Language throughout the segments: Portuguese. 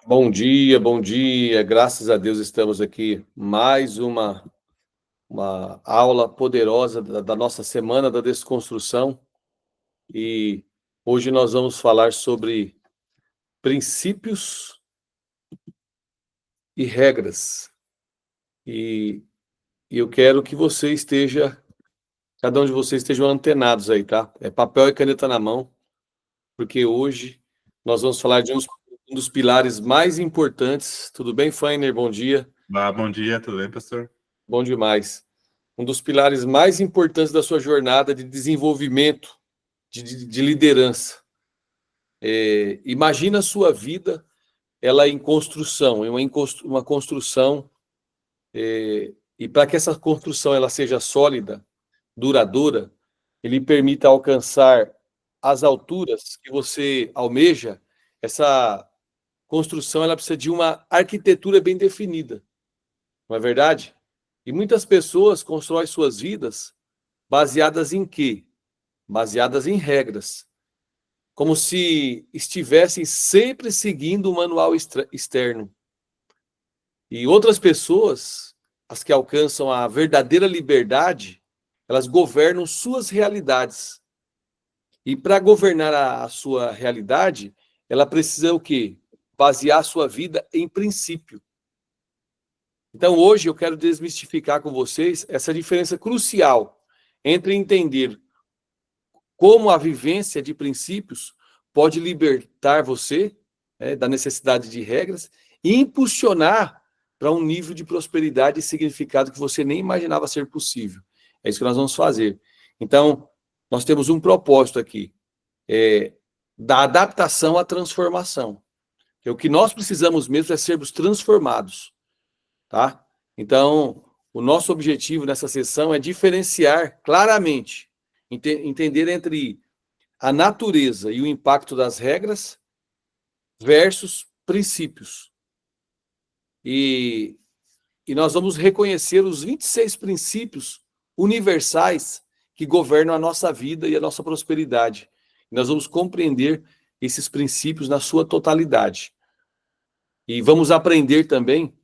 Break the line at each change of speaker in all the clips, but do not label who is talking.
Bom dia, bom dia. Graças a Deus estamos aqui. Mais uma aula poderosa da nossa Semana da Desconstrução. E hoje nós vamos falar sobre princípios e regras. E, e eu quero que cada um de vocês estejam antenados aí, tá? É papel e caneta na mão, porque hoje nós vamos falar de um dos pilares mais importantes. Tudo bem, Fainer? Bom dia.
Bom dia, tudo bem, pastor?
Bom demais. Um dos pilares mais importantes da sua jornada de desenvolvimento, de liderança. Imagina a sua vida, ela em construção, uma construção, e para que essa construção ela seja sólida, duradoura, ele permita alcançar as alturas que você almeja. Essa construção ela precisa de uma arquitetura bem definida, não é verdade? E muitas pessoas constroem suas vidas baseadas em quê? Baseadas em regras, como se estivessem sempre seguindo o manual externo. E outras pessoas, as que alcançam a verdadeira liberdade, elas governam suas realidades. E para governar a sua realidade, ela precisa o quê? Basear a sua vida em princípio. Então, hoje eu quero desmistificar com vocês essa diferença crucial entre entender como a vivência de princípios pode libertar você, da necessidade de regras e impulsionar para um nível de prosperidade e significado que você nem imaginava ser possível. É isso que nós vamos fazer. Então, nós temos um propósito aqui, da adaptação à transformação. Que o que nós precisamos mesmo é sermos transformados, tá? Então, o nosso objetivo nessa sessão é diferenciar claramente, entender entre a natureza e o impacto das regras versus princípios. E nós vamos reconhecer os 26 princípios universais que governam a nossa vida e a nossa prosperidade. E nós vamos compreender esses princípios na sua totalidade. E vamos aprender também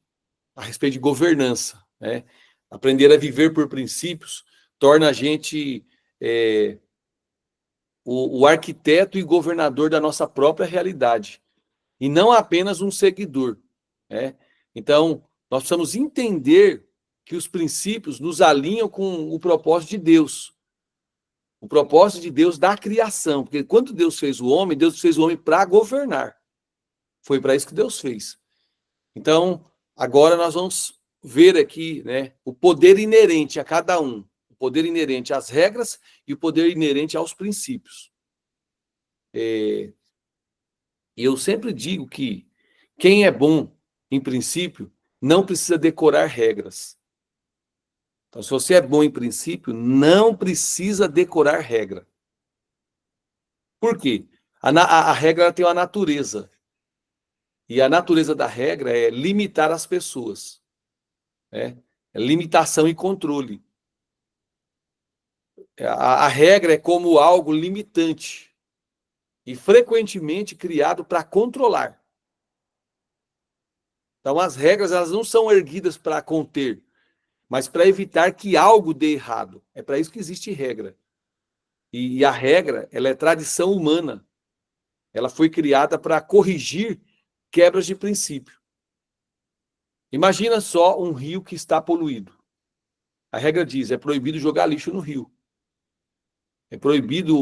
a respeito de governança, né? Aprender a viver por princípios torna a gente o arquiteto e governador da nossa própria realidade, e não apenas um seguidor, né? Então, nós precisamos entender que os princípios nos alinham com o propósito de Deus, o propósito de Deus da criação, porque quando Deus fez o homem para governar. Foi para isso que Deus fez. Então, agora nós vamos ver aqui, né, o poder inerente a cada um, o poder inerente às regras e o poder inerente aos princípios. E eu sempre digo que quem é bom em princípio não precisa decorar regras. Então, se você é bom em princípio, não precisa decorar regra. Por quê? A regra tem uma natureza. E a natureza da regra é limitar as pessoas, né? É limitação e controle. A regra é como algo limitante e frequentemente criado para controlar. Então, as regras elas não são erguidas para conter, mas para evitar que algo dê errado. É para isso que existe regra. E a regra, ela é tradição humana. Ela foi criada para corrigir quebras de princípio. Imagina só um rio que está poluído. A regra diz, é proibido jogar lixo no rio. É proibido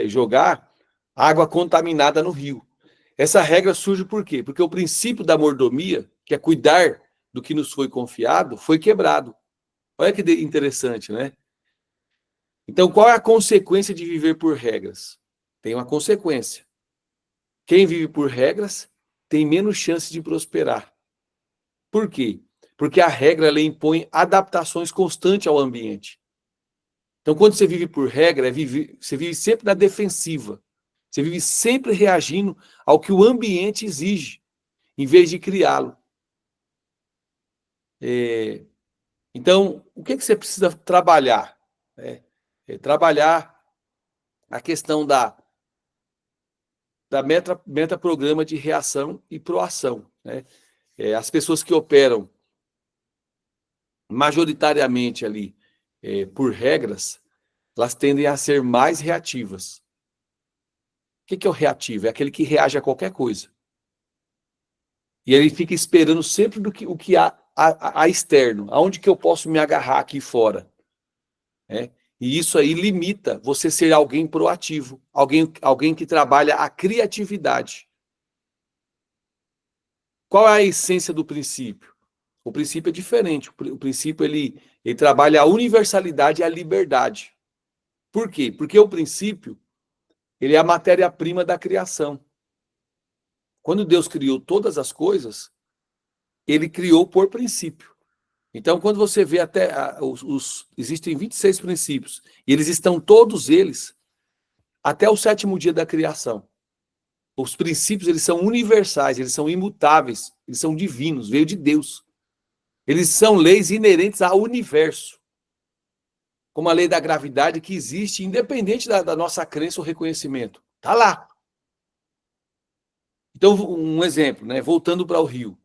jogar água contaminada no rio. Essa regra surge por quê? Porque o princípio da mordomia, que é cuidar do que nos foi confiado, foi quebrado. Olha que interessante, né? Então, qual é a consequência de viver por regras? Tem uma consequência. Quem vive por regras tem menos chance de prosperar. Por quê? Porque a regra ela impõe adaptações constantes ao ambiente. Então, quando você vive por regra, você vive sempre na defensiva. Você vive sempre reagindo ao que o ambiente exige, em vez de criá-lo. Então, o que você precisa trabalhar? Trabalhar a questão da metaprograma de reação e proação, né? As pessoas que operam majoritariamente ali por regras, elas tendem a ser mais reativas. O que é o reativo? É aquele que reage a qualquer coisa. E ele fica esperando sempre o que há externo. Aonde que eu posso me agarrar aqui fora? E isso aí limita você ser alguém proativo, alguém que trabalha a criatividade. Qual é a essência do princípio? O princípio é diferente. O princípio ele trabalha a universalidade e a liberdade. Por quê? Porque o princípio ele é a matéria-prima da criação. Quando Deus criou todas as coisas, ele criou por princípio. Então, quando você vê até existem 26 princípios, e eles estão todos eles até o 7º dia da criação. Os princípios, eles são universais, eles são imutáveis, eles são divinos, veio de Deus. Eles são leis inerentes ao universo. Como a lei da gravidade que existe, independente da nossa crença ou reconhecimento. Está lá. Então, um exemplo, né? Voltando para o rio.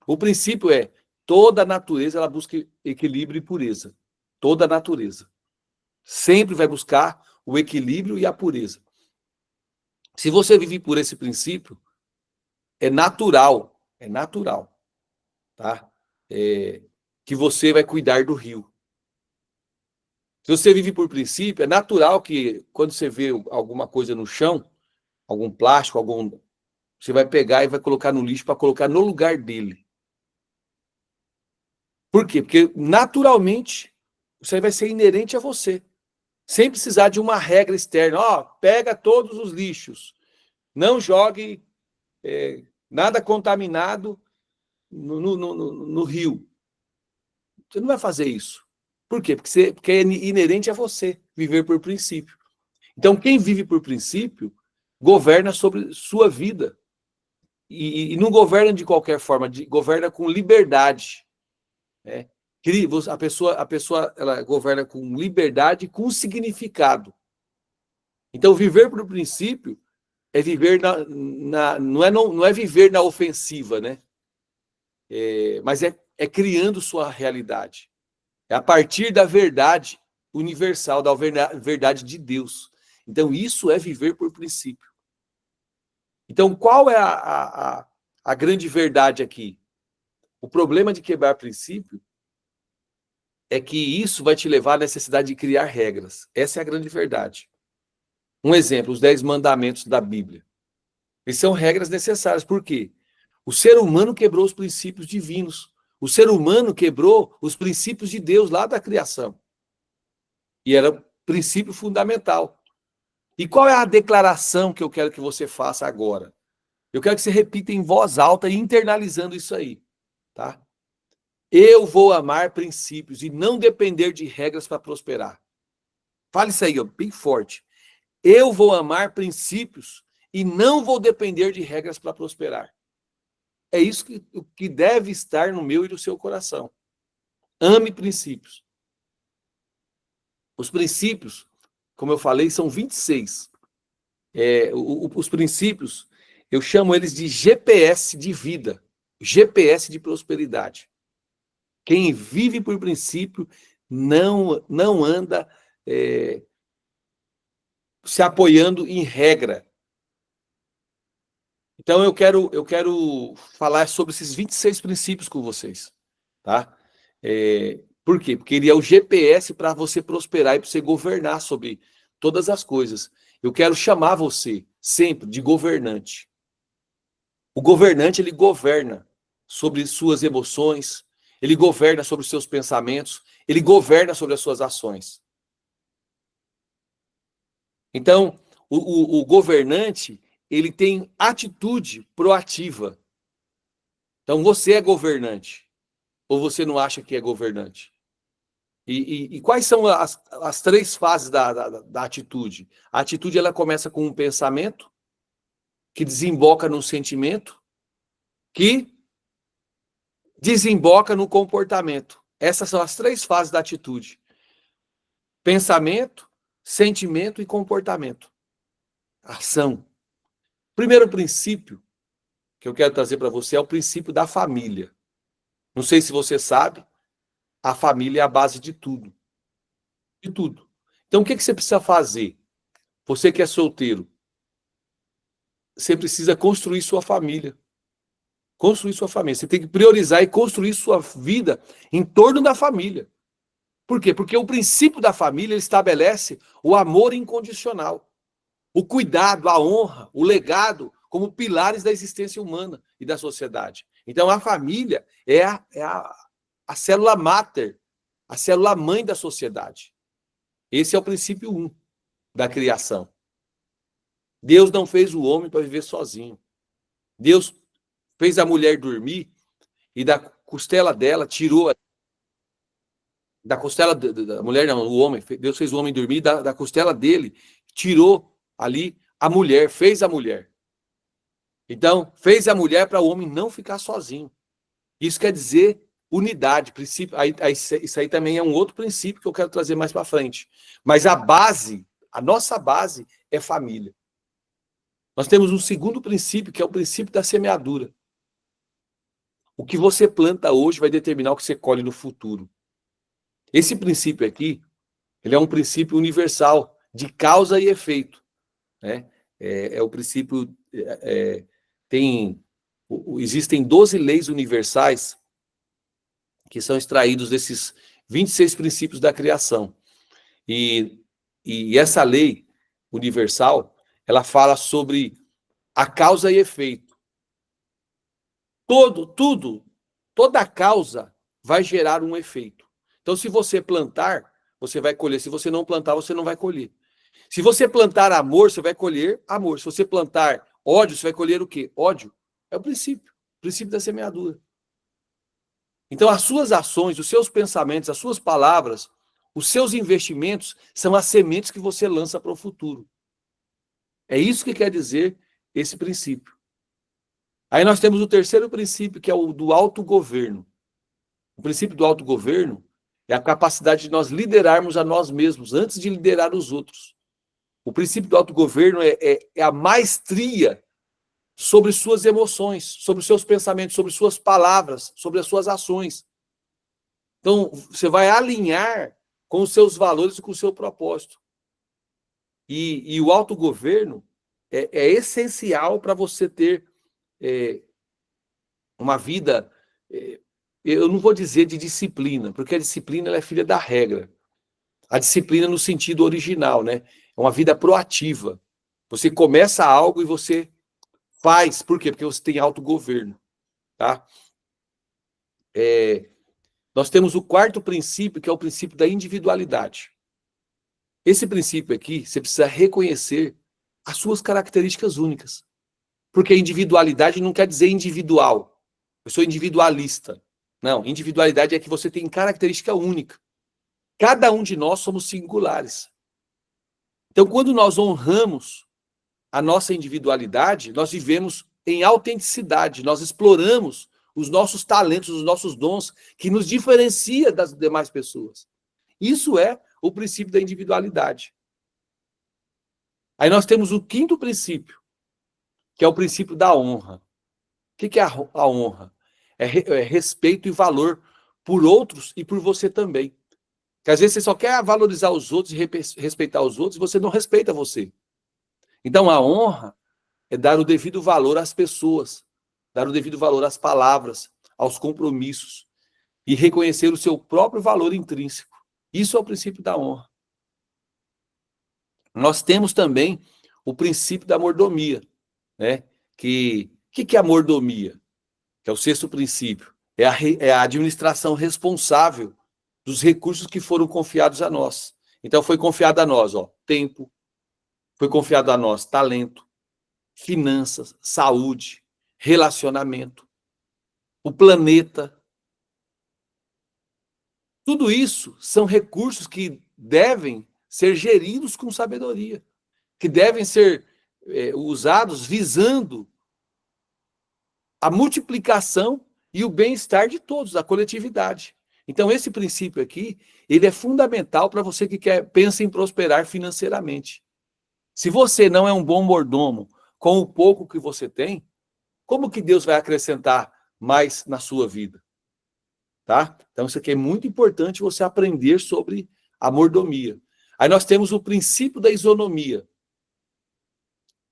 O princípio é, toda a natureza ela busca equilíbrio e pureza. Toda a natureza. Sempre vai buscar o equilíbrio e a pureza. Se você vive por esse princípio, é natural, tá? Que você vai cuidar do rio. Se você vive por princípio, é natural que quando você vê alguma coisa no chão, algum plástico, você vai pegar e vai colocar no lixo para colocar no lugar dele. Por quê? Porque naturalmente isso aí vai ser inerente a você. Sem precisar de uma regra externa. Pega todos os lixos. Não jogue nada contaminado no rio. Você não vai fazer isso. Por quê? Porque é inerente a você viver por princípio. Então, quem vive por princípio governa sobre sua vida. E não governa de qualquer forma, governa com liberdade. Né? A pessoa ela governa com liberdade e com significado. Então, viver por princípio é viver não é viver na ofensiva, né? Mas é criando sua realidade. É a partir da verdade universal, da verdade de Deus. Então, isso é viver por princípio. Então, qual é a grande verdade aqui? O problema de quebrar princípio é que isso vai te levar à necessidade de criar regras. Essa é a grande verdade. Um exemplo, os 10 mandamentos da Bíblia. Eles são regras necessárias. Por quê? O ser humano quebrou os princípios divinos. O ser humano quebrou os princípios de Deus lá da criação. E era princípio fundamental. E qual é a declaração que eu quero que você faça agora? Eu quero que você repita em voz alta e internalizando isso aí, tá? Eu vou amar princípios e não depender de regras para prosperar. Fale isso aí, bem forte. Eu vou amar princípios e não vou depender de regras para prosperar. É isso que deve estar no meu e no seu coração. Ame princípios. Os princípios, como eu falei, são 26. Os princípios, eu chamo eles de GPS de vida, GPS de prosperidade. Quem vive por princípio não anda se apoiando em regra. Então, eu quero falar sobre esses 26 princípios com vocês, tá? Por quê? Porque ele é o GPS para você prosperar e para você governar sobre todas as coisas. Eu quero chamar você sempre de governante. O governante, ele governa sobre suas emoções, ele governa sobre os seus pensamentos, ele governa sobre as suas ações. Então, o governante, ele tem atitude proativa. Então, você é governante. Ou você não acha que é governante? E quais são as 3 fases da atitude? A atitude, ela começa com um pensamento, que desemboca num sentimento, que desemboca no comportamento. Essas são as 3 fases da atitude. Pensamento, sentimento e comportamento. Ação. Primeiro princípio que eu quero trazer para você é o princípio da família. Não sei se você sabe, a família é a base de tudo. De tudo. Então, o que você precisa fazer? Você que é solteiro, você precisa construir sua família. Construir sua família. Você tem que priorizar e construir sua vida em torno da família. Por quê? Porque o princípio da família ele estabelece o amor incondicional, o cuidado, a honra, o legado como pilares da existência humana e da sociedade. Então, a família é a célula máter, a célula mãe da sociedade. Esse é o princípio 1 da criação. Deus não fez o homem para viver sozinho. Deus fez a mulher dormir e da costela dela tirou da costela da mulher, não, o homem, Deus fez o homem dormir, da costela dele, tirou ali a mulher, fez a mulher. Então, fez a mulher para o homem não ficar sozinho. Isso quer dizer unidade, princípio. Isso aí também é um outro princípio que eu quero trazer mais para frente. Mas a base, a nossa base é família. Nós temos um segundo princípio, que é o princípio da semeadura. O que você planta hoje vai determinar o que você colhe no futuro. Esse princípio aqui, ele é um princípio universal, de causa e efeito. Né? É o princípio... existem 12 leis universais que são extraídos desses 26 princípios da criação. E essa lei universal, ela fala sobre a causa e efeito. Toda causa vai gerar um efeito. Então, se você plantar, você vai colher. Se você não plantar, você não vai colher. Se você plantar amor, você vai colher amor. Se você plantar ódio, você vai colher o quê? Ódio. É o princípio da semeadura. Então, as suas ações, os seus pensamentos, as suas palavras, os seus investimentos são as sementes que você lança para o futuro. É isso que quer dizer esse princípio. Aí nós temos o terceiro princípio, que é o do autogoverno. O princípio do autogoverno é a capacidade de nós liderarmos a nós mesmos antes de liderar os outros. O princípio do autogoverno é a maestria sobre suas emoções, sobre os seus pensamentos, sobre suas palavras, sobre as suas ações. Então, você vai alinhar com os seus valores e com o seu propósito. E o autogoverno é essencial para você ter uma vida, eu não vou dizer de disciplina, porque a disciplina ela é filha da regra. A disciplina no sentido original, né? É uma vida proativa. Você começa algo e você faz. Por quê? Porque você tem autogoverno. Tá? Nós temos o quarto princípio, que é o princípio da individualidade. Esse princípio aqui, você precisa reconhecer as suas características únicas. Porque individualidade não quer dizer individual. Eu sou individualista. Não, individualidade é que você tem característica única. Cada um de nós somos singulares. Então, quando nós honramos a nossa individualidade, nós vivemos em autenticidade, nós exploramos os nossos talentos, os nossos dons, que nos diferencia das demais pessoas. Isso é o princípio da individualidade. Aí nós temos o quinto princípio, que é o princípio da honra. O que é a honra? É respeito e valor por outros e por você também. Porque às vezes você só quer valorizar os outros e respeitar os outros e você não respeita você. Então a honra é dar o devido valor às pessoas, dar o devido valor às palavras, aos compromissos e reconhecer o seu próprio valor intrínseco. Isso é o princípio da honra. Nós temos também o princípio da mordomia, né? Que é a mordomia? Que é o sexto princípio. É a administração responsável dos recursos que foram confiados a nós. Então foi confiado a nós, tempo, foi confiado a nós talento, finanças, saúde, relacionamento, o planeta. Tudo isso são recursos que devem ser geridos com sabedoria, que devem ser usados visando a multiplicação e o bem-estar de todos, da coletividade. Então, esse princípio aqui, ele é fundamental para você que pensa em prosperar financeiramente. Se você não é um bom mordomo com o pouco que você tem, como que Deus vai acrescentar mais na sua vida? Tá? Então, isso aqui é muito importante você aprender sobre a mordomia. Aí nós temos o princípio da isonomia.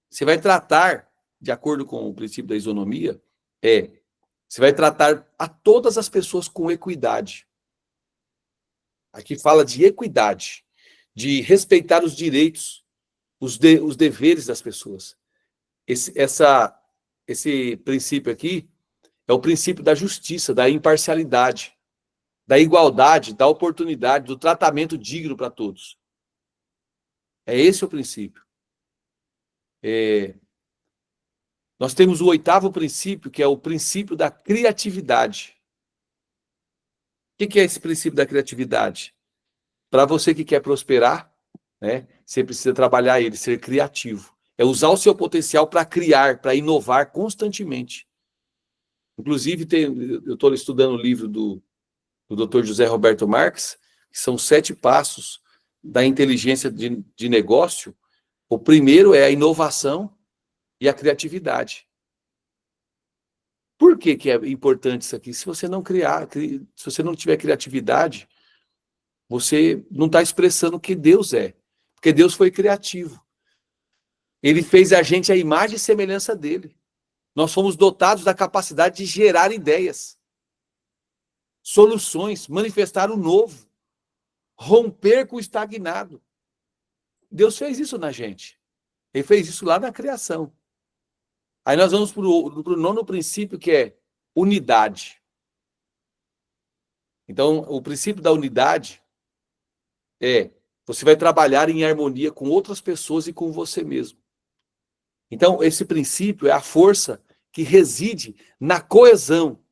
Você vai tratar, de acordo com o princípio da isonomia, você vai tratar a todas as pessoas com equidade. Aqui fala de equidade, de respeitar os direitos, os deveres das pessoas. Esse princípio aqui é o princípio da justiça, da imparcialidade, da igualdade, da oportunidade, do tratamento digno para todos. É esse o princípio. Nós temos o 8º princípio, que é o princípio da criatividade. O que é esse princípio da criatividade? Para você que quer prosperar, né, você precisa trabalhar ele, ser criativo. É usar o seu potencial para criar, para inovar constantemente. Inclusive, eu estou estudando o livro do Dr. José Roberto Marques, que são 7 passos da inteligência de negócio. O primeiro é a inovação e a criatividade. Por que é importante isso aqui? Se você não se você não tiver criatividade, você não está expressando o que Deus é. Porque Deus foi criativo. Ele fez a gente à imagem e semelhança dele. Nós fomos dotados da capacidade de gerar ideias, soluções, manifestar o novo, romper com o estagnado. Deus fez isso na gente. Ele fez isso lá na criação. Aí nós vamos para o 9º princípio, que é unidade. Então, o princípio da unidade você vai trabalhar em harmonia com outras pessoas e com você mesmo. Então, esse princípio é a força que reside na coesão,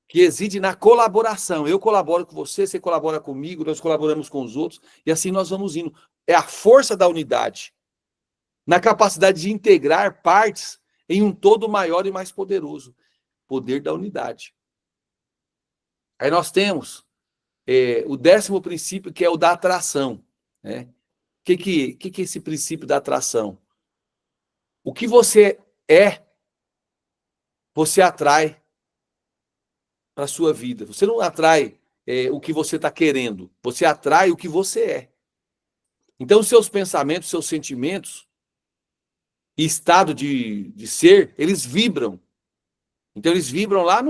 que reside na colaboração. Eu colaboro com você, você colabora comigo, nós colaboramos com os outros, e assim nós vamos indo. É a força da unidade, na capacidade de integrar partes em um todo maior e mais poderoso. Poder da unidade. Aí nós temos o 10º princípio, que é o da atração. Né? O que é esse princípio da atração? O que você você atrai para a sua vida. Você não atrai o que você está querendo, você atrai o que você é. Então, seus pensamentos, seus sentimentos e estado de ser, eles vibram. Então, eles vibram lá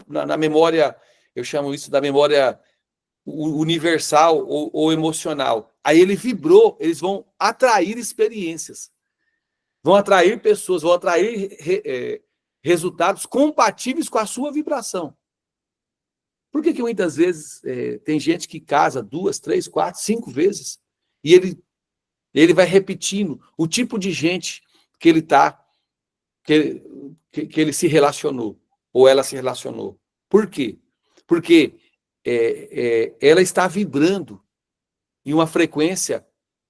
na memória, eu chamo isso da memória universal ou emocional. Aí ele vibrou, eles vão atrair experiências, vão atrair pessoas, vão atrair resultados compatíveis com a sua vibração. Por que muitas vezes tem gente que casa 2, 3, 4, 5 vezes e ele vai repetindo o tipo de gente que ele que ele se relacionou ou ela se relacionou? Por quê? Porque ela está vibrando em uma frequência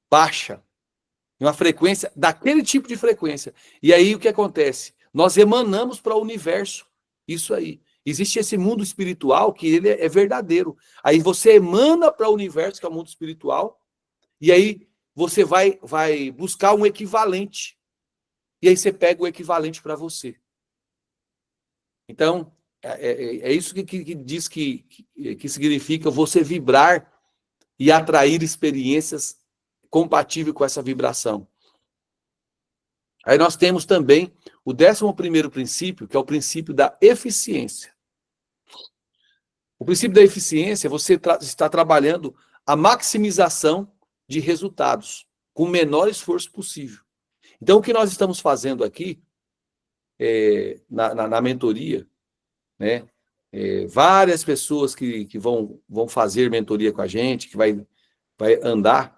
baixa, em uma frequência daquele tipo de frequência. E aí o que acontece? Nós emanamos para o universo isso aí. Existe esse mundo espiritual que ele é verdadeiro. Aí você emana para o universo, que é o mundo espiritual, e aí você vai buscar um equivalente. E aí você pega o equivalente para você. Então, é isso que diz que significa você vibrar e atrair experiências compatíveis com essa vibração. Aí nós temos também o 11º princípio, que é o princípio da eficiência. O princípio da eficiência, você está trabalhando a maximização de resultados com o menor esforço possível. Então, o que nós estamos fazendo aqui na mentoria, né? Várias pessoas que vão fazer mentoria com a gente, que vai andar,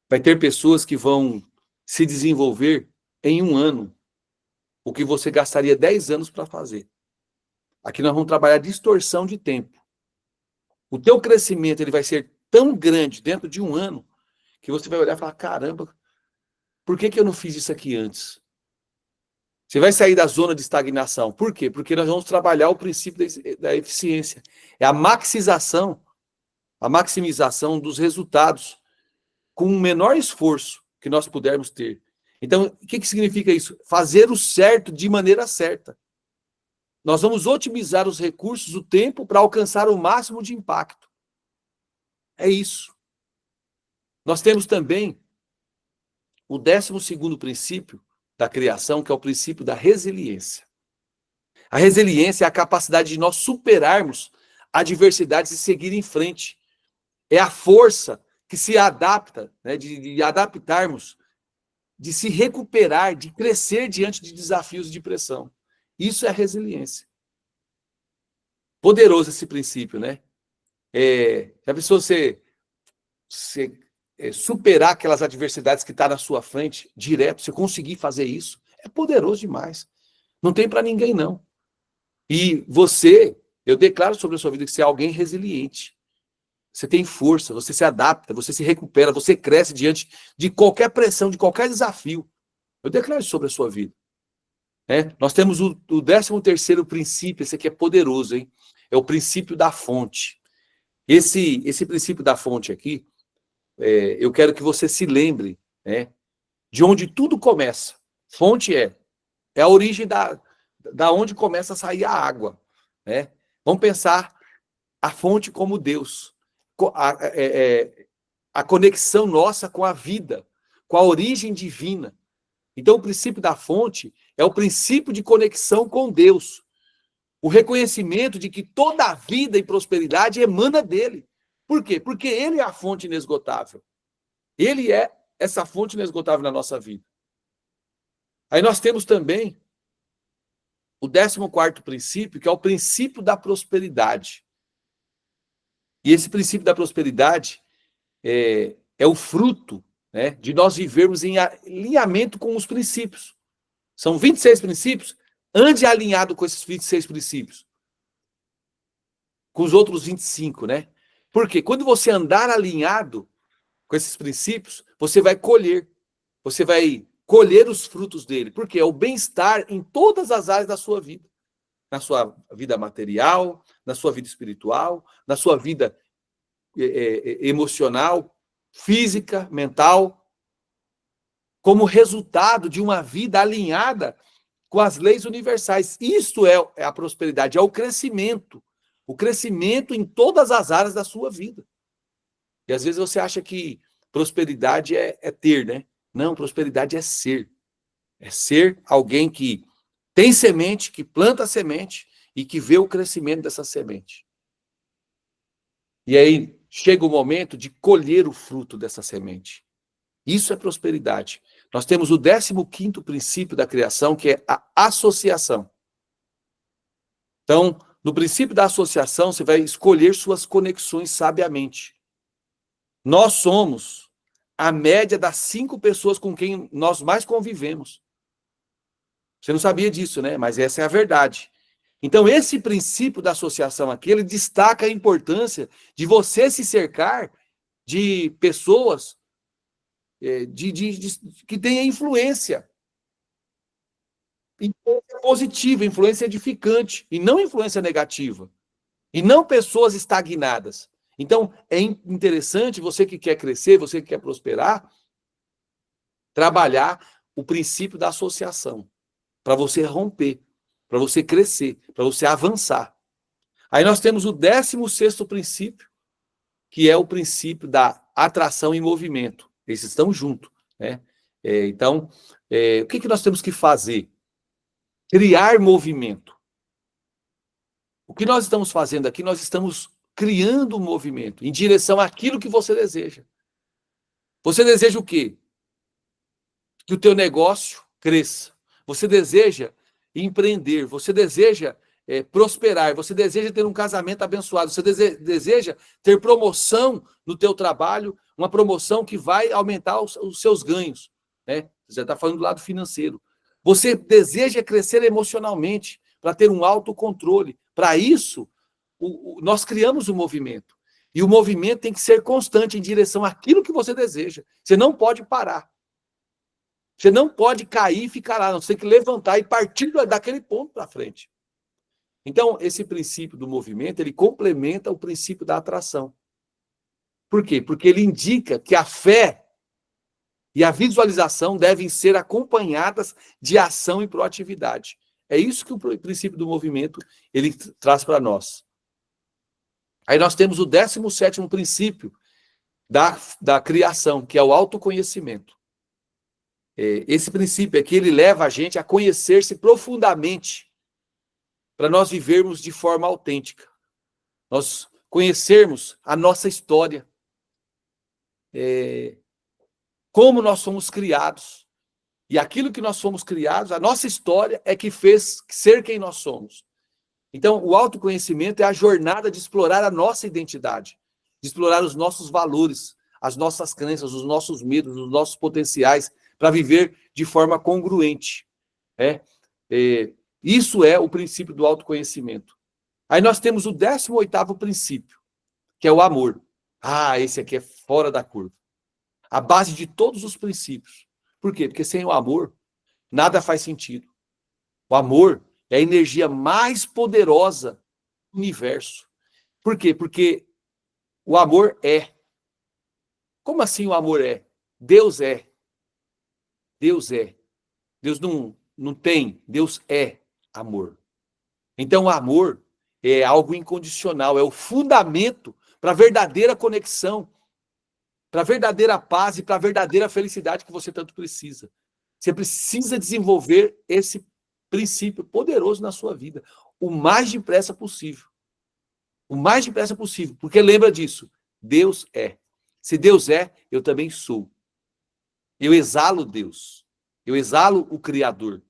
vai ter pessoas que vão se desenvolver em 1 ano, o que você gastaria 10 anos para fazer. Aqui nós vamos trabalhar distorção de tempo. O teu crescimento ele vai ser tão grande dentro de 1 ano que você vai olhar e falar, caramba, por que eu não fiz isso aqui antes? Você vai sair da zona de estagnação. Por quê? Porque nós vamos trabalhar o princípio da eficiência. É a maximização dos resultados com o menor esforço que nós pudermos ter. Então, o que significa isso? Fazer o certo de maneira certa. Nós vamos otimizar os recursos, o tempo, para alcançar o máximo de impacto. É isso. Nós temos também o 12º princípio da criação, que é o princípio da resiliência. A resiliência é a capacidade de nós superarmos adversidades e seguir em frente. É a força que se adapta, né, de adaptarmos, de se recuperar, de crescer diante de desafios de pressão. Isso é a resiliência. Poderoso esse princípio, né? Já pensou você superar aquelas adversidades que estão na sua frente direto, você conseguir fazer isso? É poderoso demais. Não tem para ninguém, não. E você, eu declaro sobre a sua vida que você é alguém resiliente. Você tem força, você se adapta, você se recupera, você cresce diante de qualquer pressão, de qualquer desafio. Eu declaro isso sobre a sua vida. Nós temos o 13º princípio, esse aqui é poderoso, hein? É o princípio da fonte. Esse princípio da fonte aqui, eu quero que você se lembre, né, de onde tudo começa. Fonte é a origem da onde começa a sair a água. Né? Vamos pensar a fonte como Deus. A conexão nossa com a vida, com a origem divina. Então, o princípio da fonte é o princípio de conexão com Deus. O reconhecimento de que toda a vida e prosperidade emana dele. Por quê? Porque ele é a fonte inesgotável. Ele é essa fonte inesgotável na nossa vida. Aí nós temos também o 14º princípio, que é o princípio da prosperidade. E esse princípio da prosperidade é o fruto, né, de nós vivermos em alinhamento com os princípios. São 26 princípios. Ande alinhado com esses 26 princípios. Com os outros 25, né? Porque quando você andar alinhado com esses princípios, você vai colher. Você vai colher os frutos dele. Porque é o bem-estar em todas as áreas da sua vida. Na sua vida material, na sua vida espiritual, na sua vida emocional, física, mental, como resultado de uma vida alinhada com as leis universais. Isso é a prosperidade, é o crescimento em todas as áreas da sua vida. E às vezes você acha que prosperidade é ter, né? Não, prosperidade é ser. É ser alguém que tem semente, que planta semente e que vê o crescimento dessa semente. E aí chega o momento de colher o fruto dessa semente. Isso é prosperidade. Nós temos o 15º princípio da criação, que é a associação. Então, no princípio da associação, você vai escolher suas conexões sabiamente. Nós somos a média das 5 pessoas com quem nós mais convivemos. Você não sabia disso, né? Mas essa é a verdade. Então, esse princípio da associação aqui, ele destaca a importância de você se cercar de pessoas que tenham influência. Influência positiva, influência edificante, e não influência negativa. E não pessoas estagnadas. Então, é interessante, você que quer crescer, você que quer prosperar, trabalhar o princípio da associação, para você romper, para você crescer, para você avançar. Aí nós temos o 16º princípio, que é o princípio da atração em movimento. Eles estão juntos, né? Então, o que nós temos que fazer? Criar movimento. O que nós estamos fazendo aqui, nós estamos criando um movimento em direção àquilo que você deseja. Você deseja o quê? Que o teu negócio cresça. Você deseja empreender, você deseja prosperar, você deseja ter um casamento abençoado, você deseja ter promoção no teu trabalho, uma promoção que vai aumentar os seus ganhos, né? Você já está falando do lado financeiro. Você deseja crescer emocionalmente, para ter um autocontrole. Para isso, nós criamos um movimento. E o movimento tem que ser constante em direção àquilo que você deseja. Você não pode parar. Você não pode cair e ficar lá. Você tem que levantar e partir daquele ponto para frente. Então, esse princípio do movimento, ele complementa o princípio da atração. Por quê? Porque ele indica que a fé E a visualização devem ser acompanhadas de ação e proatividade. É isso que o princípio do movimento ele traz para nós. Aí nós temos o 17º princípio da criação, que é o autoconhecimento. Esse princípio é que ele leva a gente a conhecer-se profundamente para nós vivermos de forma autêntica. Nós conhecermos a nossa história, como nós somos criados. E aquilo que nós fomos criados, a nossa história é que fez ser quem nós somos. Então, o autoconhecimento é a jornada de explorar a nossa identidade, de explorar os nossos valores, as nossas crenças, os nossos medos, os nossos potenciais, para viver de forma congruente. Isso é o princípio do autoconhecimento. Aí nós temos o 18º princípio, que é o amor. Esse aqui é fora da curva. A base de todos os princípios. Por quê? Porque sem o amor, nada faz sentido. O amor é a energia mais poderosa do universo. Por quê? Porque o amor é. Como assim o amor é? Deus é. Deus é. Deus não tem. Deus é amor. Então, o amor é algo incondicional, é o fundamento para a verdadeira conexão, para a verdadeira paz e para a verdadeira felicidade que você tanto precisa. Você precisa desenvolver esse princípio poderoso na sua vida, o mais depressa possível. O mais depressa possível, porque lembra disso, Deus é. Se Deus é, eu também sou. Eu exalo Deus, eu exalo o Criador.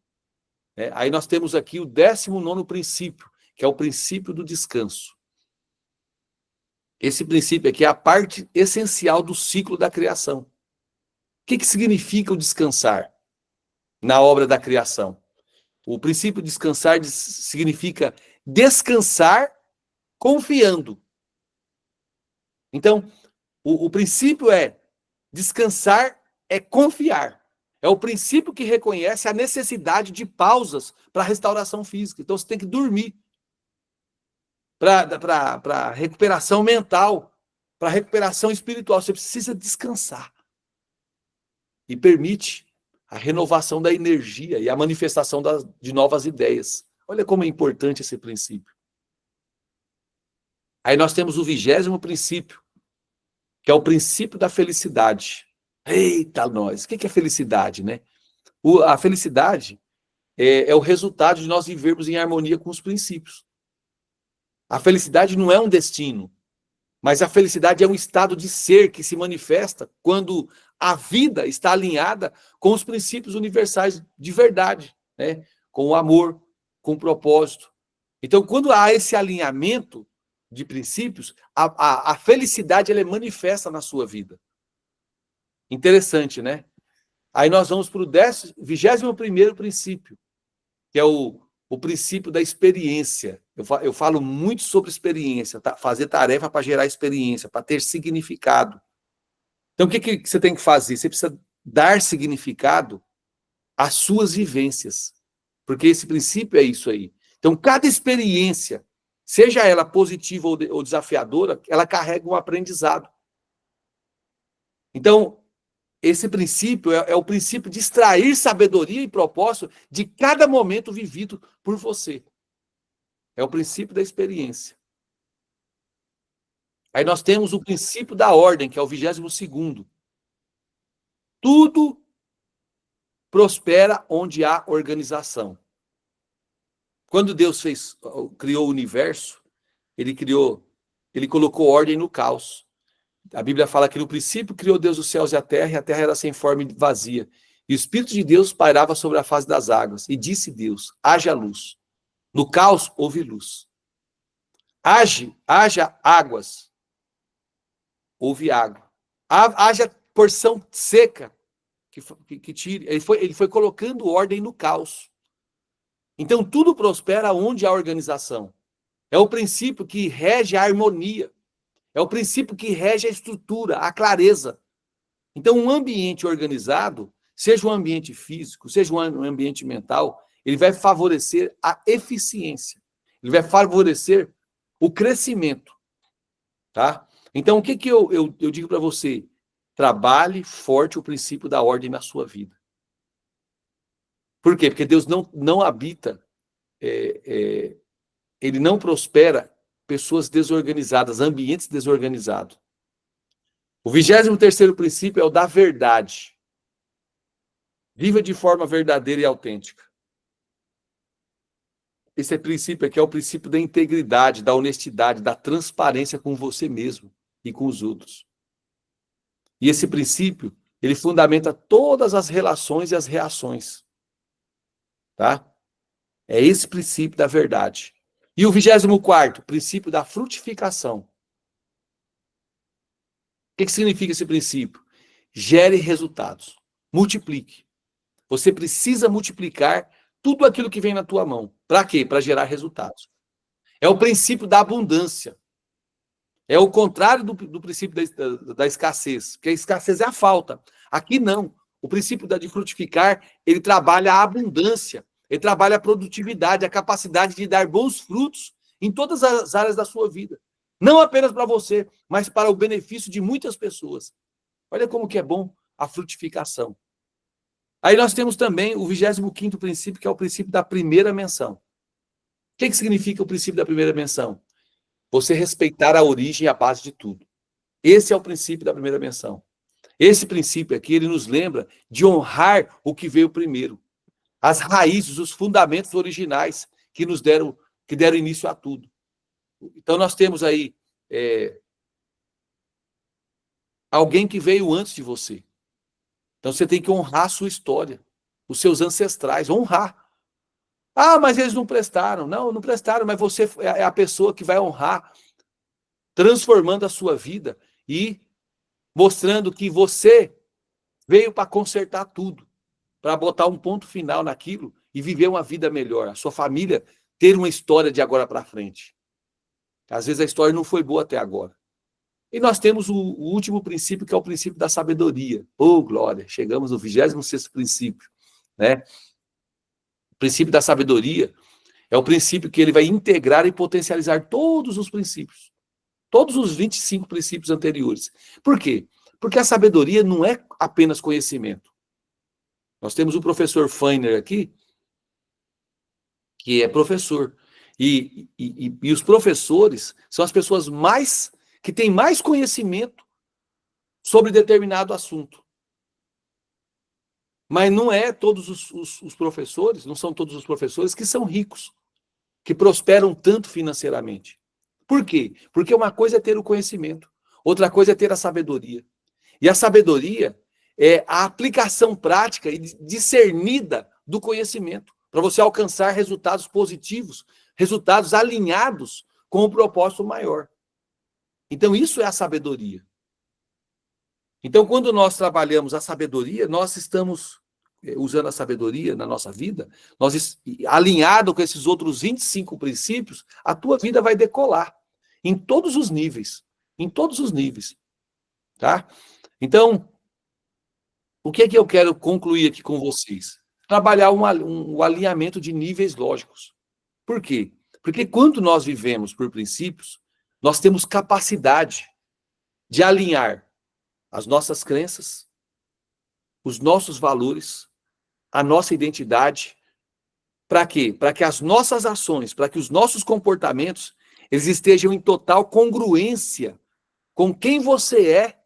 Aí nós temos aqui o 19º princípio, que é o princípio do descanso. Esse princípio aqui é a parte essencial do ciclo da criação. O que significa o descansar na obra da criação? O princípio descansar significa descansar confiando. Então, o princípio é descansar é confiar. É o princípio que reconhece a necessidade de pausas para a restauração física. Então, você tem que dormir para recuperação mental, para recuperação espiritual. Você precisa descansar. E permite a renovação da energia e a manifestação de novas ideias. Olha como é importante esse princípio. Aí nós temos o 20º princípio, que é o princípio da felicidade. Eita, nós! O que é felicidade, né? A felicidade é o resultado de nós vivermos em harmonia com os princípios. A felicidade não é um destino, mas a felicidade é um estado de ser que se manifesta quando a vida está alinhada com os princípios universais de verdade, né? Com o amor, com o propósito. Então, quando há esse alinhamento de princípios, a felicidade ela é manifesta na sua vida. Interessante, né? Aí nós vamos para o 21º princípio, que é o princípio da experiência. Eu falo muito sobre experiência, tá? Fazer tarefa para gerar experiência, para ter significado. Então, o que você tem que fazer? Você precisa dar significado às suas vivências, porque esse princípio é isso aí. Então, cada experiência, seja ela positiva ou desafiadora, ela carrega um aprendizado. Então, esse princípio é o princípio de extrair sabedoria e propósito de cada momento vivido por você. É o princípio da experiência. Aí nós temos o princípio da ordem, que é o 22º. Tudo prospera onde há organização. Quando Deus criou o universo, ele colocou ordem no caos. A Bíblia fala que no princípio criou Deus os céus e a terra era sem forma e vazia. E o Espírito de Deus pairava sobre a face das águas. E disse Deus, haja luz. No caos, houve luz. Haja águas. Houve água. Haja porção seca que tire. Ele foi colocando ordem no caos. Então, tudo prospera onde há organização. É o princípio que rege a harmonia. É o princípio que rege a estrutura, a clareza. Então, um ambiente organizado, seja um ambiente físico, seja um ambiente mental, ele vai favorecer a eficiência. Ele vai favorecer o crescimento. Tá? Então, o que eu digo para você? trabalhe forte o princípio da ordem na sua vida. Por quê? Porque Deus não habita, ele não prospera pessoas desorganizadas, ambientes desorganizados. O 23º princípio é o da verdade. Viva de forma verdadeira e autêntica. Esse princípio aqui é o princípio da integridade, da honestidade, da transparência com você mesmo e com os outros. E esse princípio, ele fundamenta todas as relações e as reações. Tá? É esse princípio da verdade. E o 24º, princípio da frutificação. O que significa esse princípio? Gere resultados. Multiplique. Você precisa multiplicar tudo aquilo que vem na tua mão. Para quê? Para gerar resultados. É o princípio da abundância. É o contrário do princípio da escassez. Porque a escassez é a falta. Aqui não. O princípio de frutificar, ele trabalha a abundância. Ele trabalha a produtividade, a capacidade de dar bons frutos em todas as áreas da sua vida. Não apenas para você, mas para o benefício de muitas pessoas. Olha como que é bom a frutificação. Aí nós temos também o 25º princípio, que é o princípio da primeira menção. O que significa o princípio da primeira menção? Você respeitar a origem e a base de tudo. Esse é o princípio da primeira menção. Esse princípio aqui, ele nos lembra de honrar o que veio primeiro. As raízes, os fundamentos originais que deram início a tudo. Então nós temos aí alguém que veio antes de você. Então você tem que honrar a sua história, os seus ancestrais, honrar. Ah, mas eles não prestaram. Não prestaram, mas você é a pessoa que vai honrar, transformando a sua vida e mostrando que você veio para consertar tudo, para botar um ponto final naquilo e viver uma vida melhor. A sua família ter uma história de agora para frente. Às vezes a história não foi boa até agora. E nós temos o último princípio, que é o princípio da sabedoria. Oh, glória! Chegamos no 26º princípio, né? O princípio da sabedoria é o princípio que ele vai integrar e potencializar todos os princípios. Todos os 25 princípios anteriores. Por quê? Porque a sabedoria não é apenas conhecimento. Nós temos o professor Feiner aqui, que é professor. E os professores são as pessoas que têm mais conhecimento sobre determinado assunto. Mas não é todos os professores, não são todos os professores que são ricos, que prosperam tanto financeiramente. Por quê? Porque uma coisa é ter o conhecimento, outra coisa é ter a sabedoria. E a sabedoria é a aplicação prática e discernida do conhecimento, para você alcançar resultados positivos, resultados alinhados com o propósito maior. Então, isso é a sabedoria. Então, quando nós trabalhamos a sabedoria, nós estamos usando a sabedoria na nossa vida, alinhado com esses outros 25 princípios, a tua vida vai decolar em todos os níveis. Em todos os níveis. Tá? Então, o que é que eu quero concluir aqui com vocês? Trabalhar um alinhamento de níveis lógicos. Por quê? Porque quando nós vivemos por princípios, nós temos capacidade de alinhar as nossas crenças, os nossos valores, a nossa identidade. Para quê? Para que as nossas ações, para que os nossos comportamentos, eles estejam em total congruência com quem você é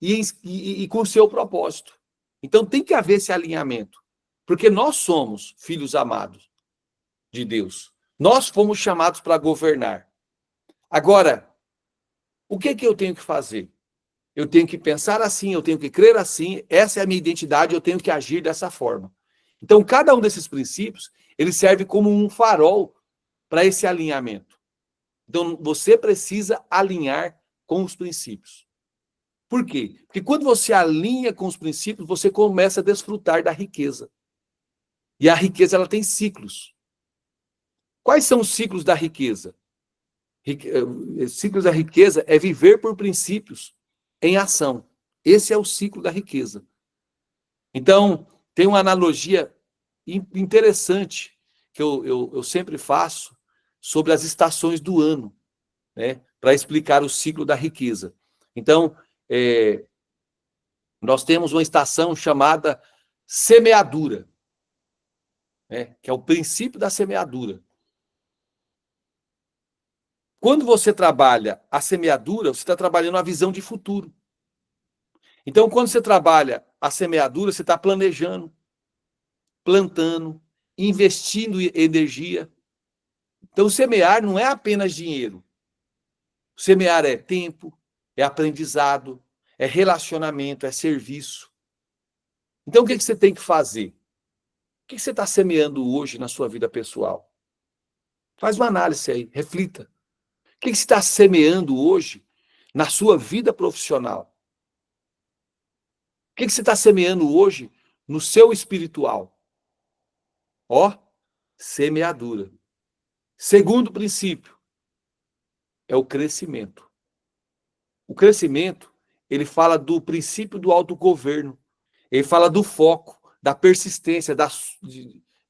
e com o seu propósito. Então tem que haver esse alinhamento. Porque nós somos filhos amados de Deus. Nós fomos chamados para governar. Agora, o que eu tenho que fazer? Eu tenho que pensar assim, eu tenho que crer assim, essa é a minha identidade, eu tenho que agir dessa forma. Então, cada um desses princípios, ele serve como um farol para esse alinhamento. Então, você precisa alinhar com os princípios. Por quê? Porque quando você alinha com os princípios, você começa a desfrutar da riqueza. E a riqueza, ela tem ciclos. Quais são os ciclos da riqueza? Ciclos da riqueza é viver por princípios em ação. Esse é o ciclo da riqueza. Então, tem uma analogia interessante que eu sempre faço sobre as estações do ano, né, para explicar o ciclo da riqueza. Então, nós temos uma estação chamada semeadura, né? Que é o princípio da semeadura. Quando você trabalha a semeadura, você está trabalhando a visão de futuro. Então, quando você trabalha a semeadura, você está planejando, plantando, investindo energia. Então, semear não é apenas dinheiro. Semear é tempo, é aprendizado, é relacionamento, é serviço. Então, o que você tem que fazer? O que você está semeando hoje na sua vida pessoal? Faz uma análise aí, reflita. O que você está semeando hoje na sua vida profissional? O que você está semeando hoje no seu espiritual? Ó, semeadura. Segundo princípio é o crescimento. O crescimento, ele fala do princípio do autogoverno. Ele fala do foco, da persistência,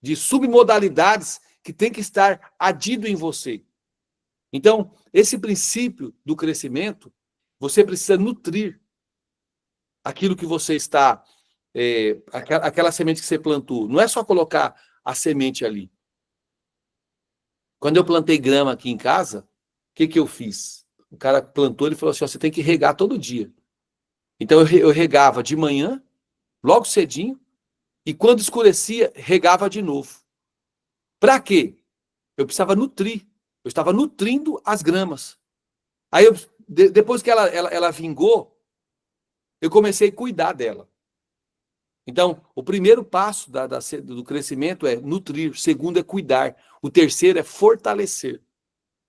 de submodalidades que tem que estar adido em você. Então, esse princípio do crescimento, você precisa nutrir aquilo que você está, aquela semente que você plantou. Não é só colocar a semente ali. Quando eu plantei grama aqui em casa, o que eu fiz? O cara plantou, ele falou assim, ó, você tem que regar todo dia. Então eu regava de manhã, logo cedinho, e quando escurecia, regava de novo. Para quê? Eu precisava nutrir. Eu estava nutrindo as gramas. Aí, depois que ela vingou, eu comecei a cuidar dela. Então, o primeiro passo do crescimento é nutrir. O segundo é cuidar. O terceiro é fortalecer.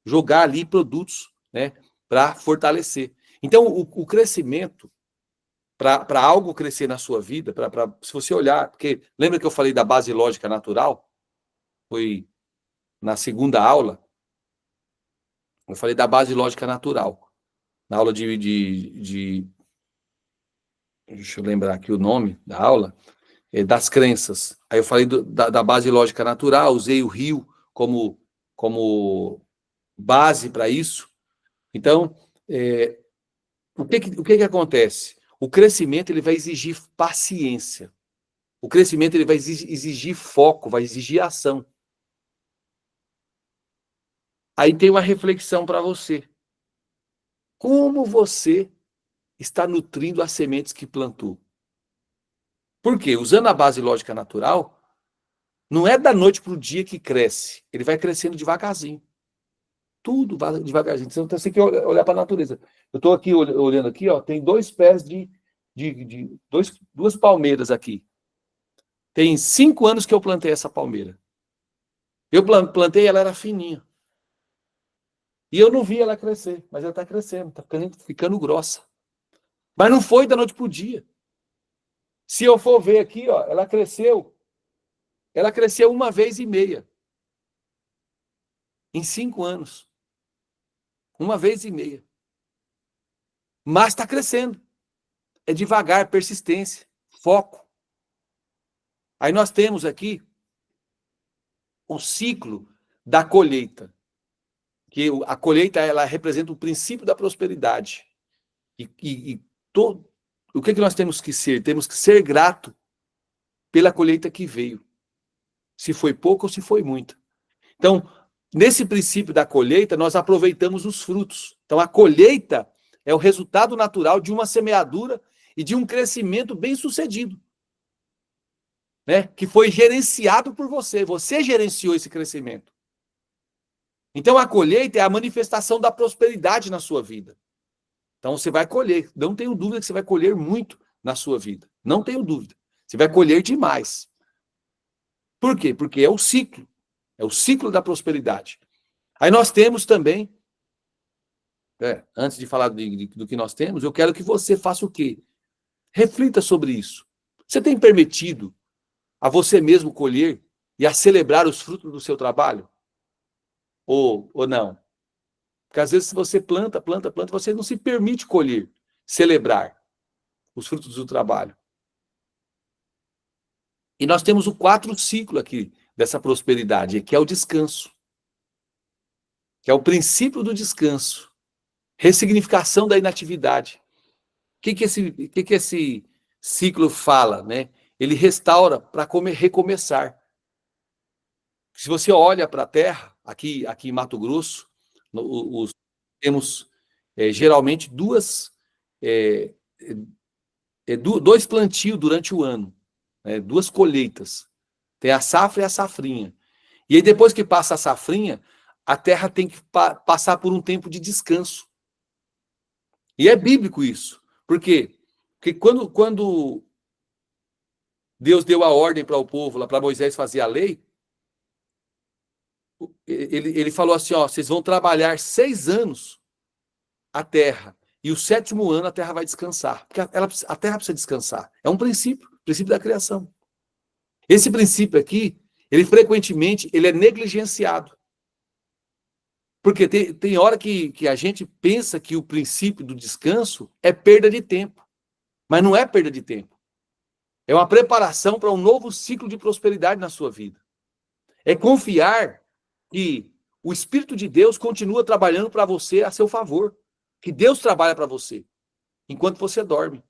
Jogar ali produtos, né, para fortalecer. Então, o crescimento, para algo crescer na sua vida, se você olhar, porque lembra que eu falei da base lógica natural? Foi na segunda aula, eu falei da base lógica natural. Na aula deixa eu lembrar aqui o nome da aula, das crenças. Aí eu falei da base lógica natural, usei o rio como base para isso. Então, o que acontece? O crescimento ele vai exigir paciência. O crescimento ele vai exigir foco, vai exigir ação. Aí tem uma reflexão para você. Como você está nutrindo as sementes que plantou? Por quê? Usando a base lógica natural, não é da noite para o dia que cresce. Ele vai crescendo devagarzinho. Tudo vai devagarzinho. Então você tem que olhar para a natureza. Eu estou aqui olhando aqui, ó, tem 2 pés duas palmeiras aqui. Tem 5 anos que eu plantei essa palmeira. Eu plantei, ela era fininha. E eu não vi ela crescer, mas ela está crescendo, está ficando grossa. Mas não foi da noite para o dia. Se eu for ver aqui, ó, ela cresceu 1,5 vezes em 5 anos. 1,5 vezes. Mas está crescendo. É devagar, persistência, foco. Aí nós temos aqui o ciclo da colheita. Que a colheita ela representa o princípio da prosperidade. O que nós temos que ser? Temos que ser grato pela colheita que veio. Se foi pouco ou se foi muito. Então, nesse princípio da colheita, nós aproveitamos os frutos. Então, a colheita é o resultado natural de uma semeadura e de um crescimento bem-sucedido, né? Que foi gerenciado por você. Você gerenciou esse crescimento. Então, a colheita é a manifestação da prosperidade na sua vida. Então, você vai colher. Não tenho dúvida que você vai colher muito na sua vida. Não tenho dúvida. Você vai colher demais. Por quê? Porque é o ciclo. É o ciclo da prosperidade. Aí nós temos também, antes de falar do que nós temos, eu quero que você faça o quê? Reflita sobre isso. Você tem permitido a você mesmo colher e a celebrar os frutos do seu trabalho? Ou não? Porque às vezes você planta, você não se permite colher, celebrar os frutos do trabalho. E nós temos o 4º ciclo aqui dessa prosperidade, que é o descanso. Que é o princípio do descanso. Ressignificação da inatividade. O que esse ciclo fala, né? Ele restaura para recomeçar. Se você olha para a Terra, aqui em Mato Grosso, temos geralmente dois plantios durante o ano, né? 2 colheitas. Tem a safra e a safrinha. E aí depois que passa a safrinha, a terra tem que passar por um tempo de descanso. E é bíblico isso. Por quê? Porque quando Deus deu a ordem para o povo, lá para Moisés fazer a lei, ele falou assim, ó, vocês vão trabalhar 6 anos a terra, e o 7º ano a terra vai descansar. Porque a terra precisa descansar. É um princípio da criação. Esse princípio aqui, ele frequentemente ele é negligenciado. Porque tem hora que a gente pensa que o princípio do descanso é perda de tempo. Mas não é perda de tempo. É uma preparação para um novo ciclo de prosperidade na sua vida. É confiar que o Espírito de Deus continua trabalhando para você a seu favor. Que Deus trabalha para você, enquanto você dorme.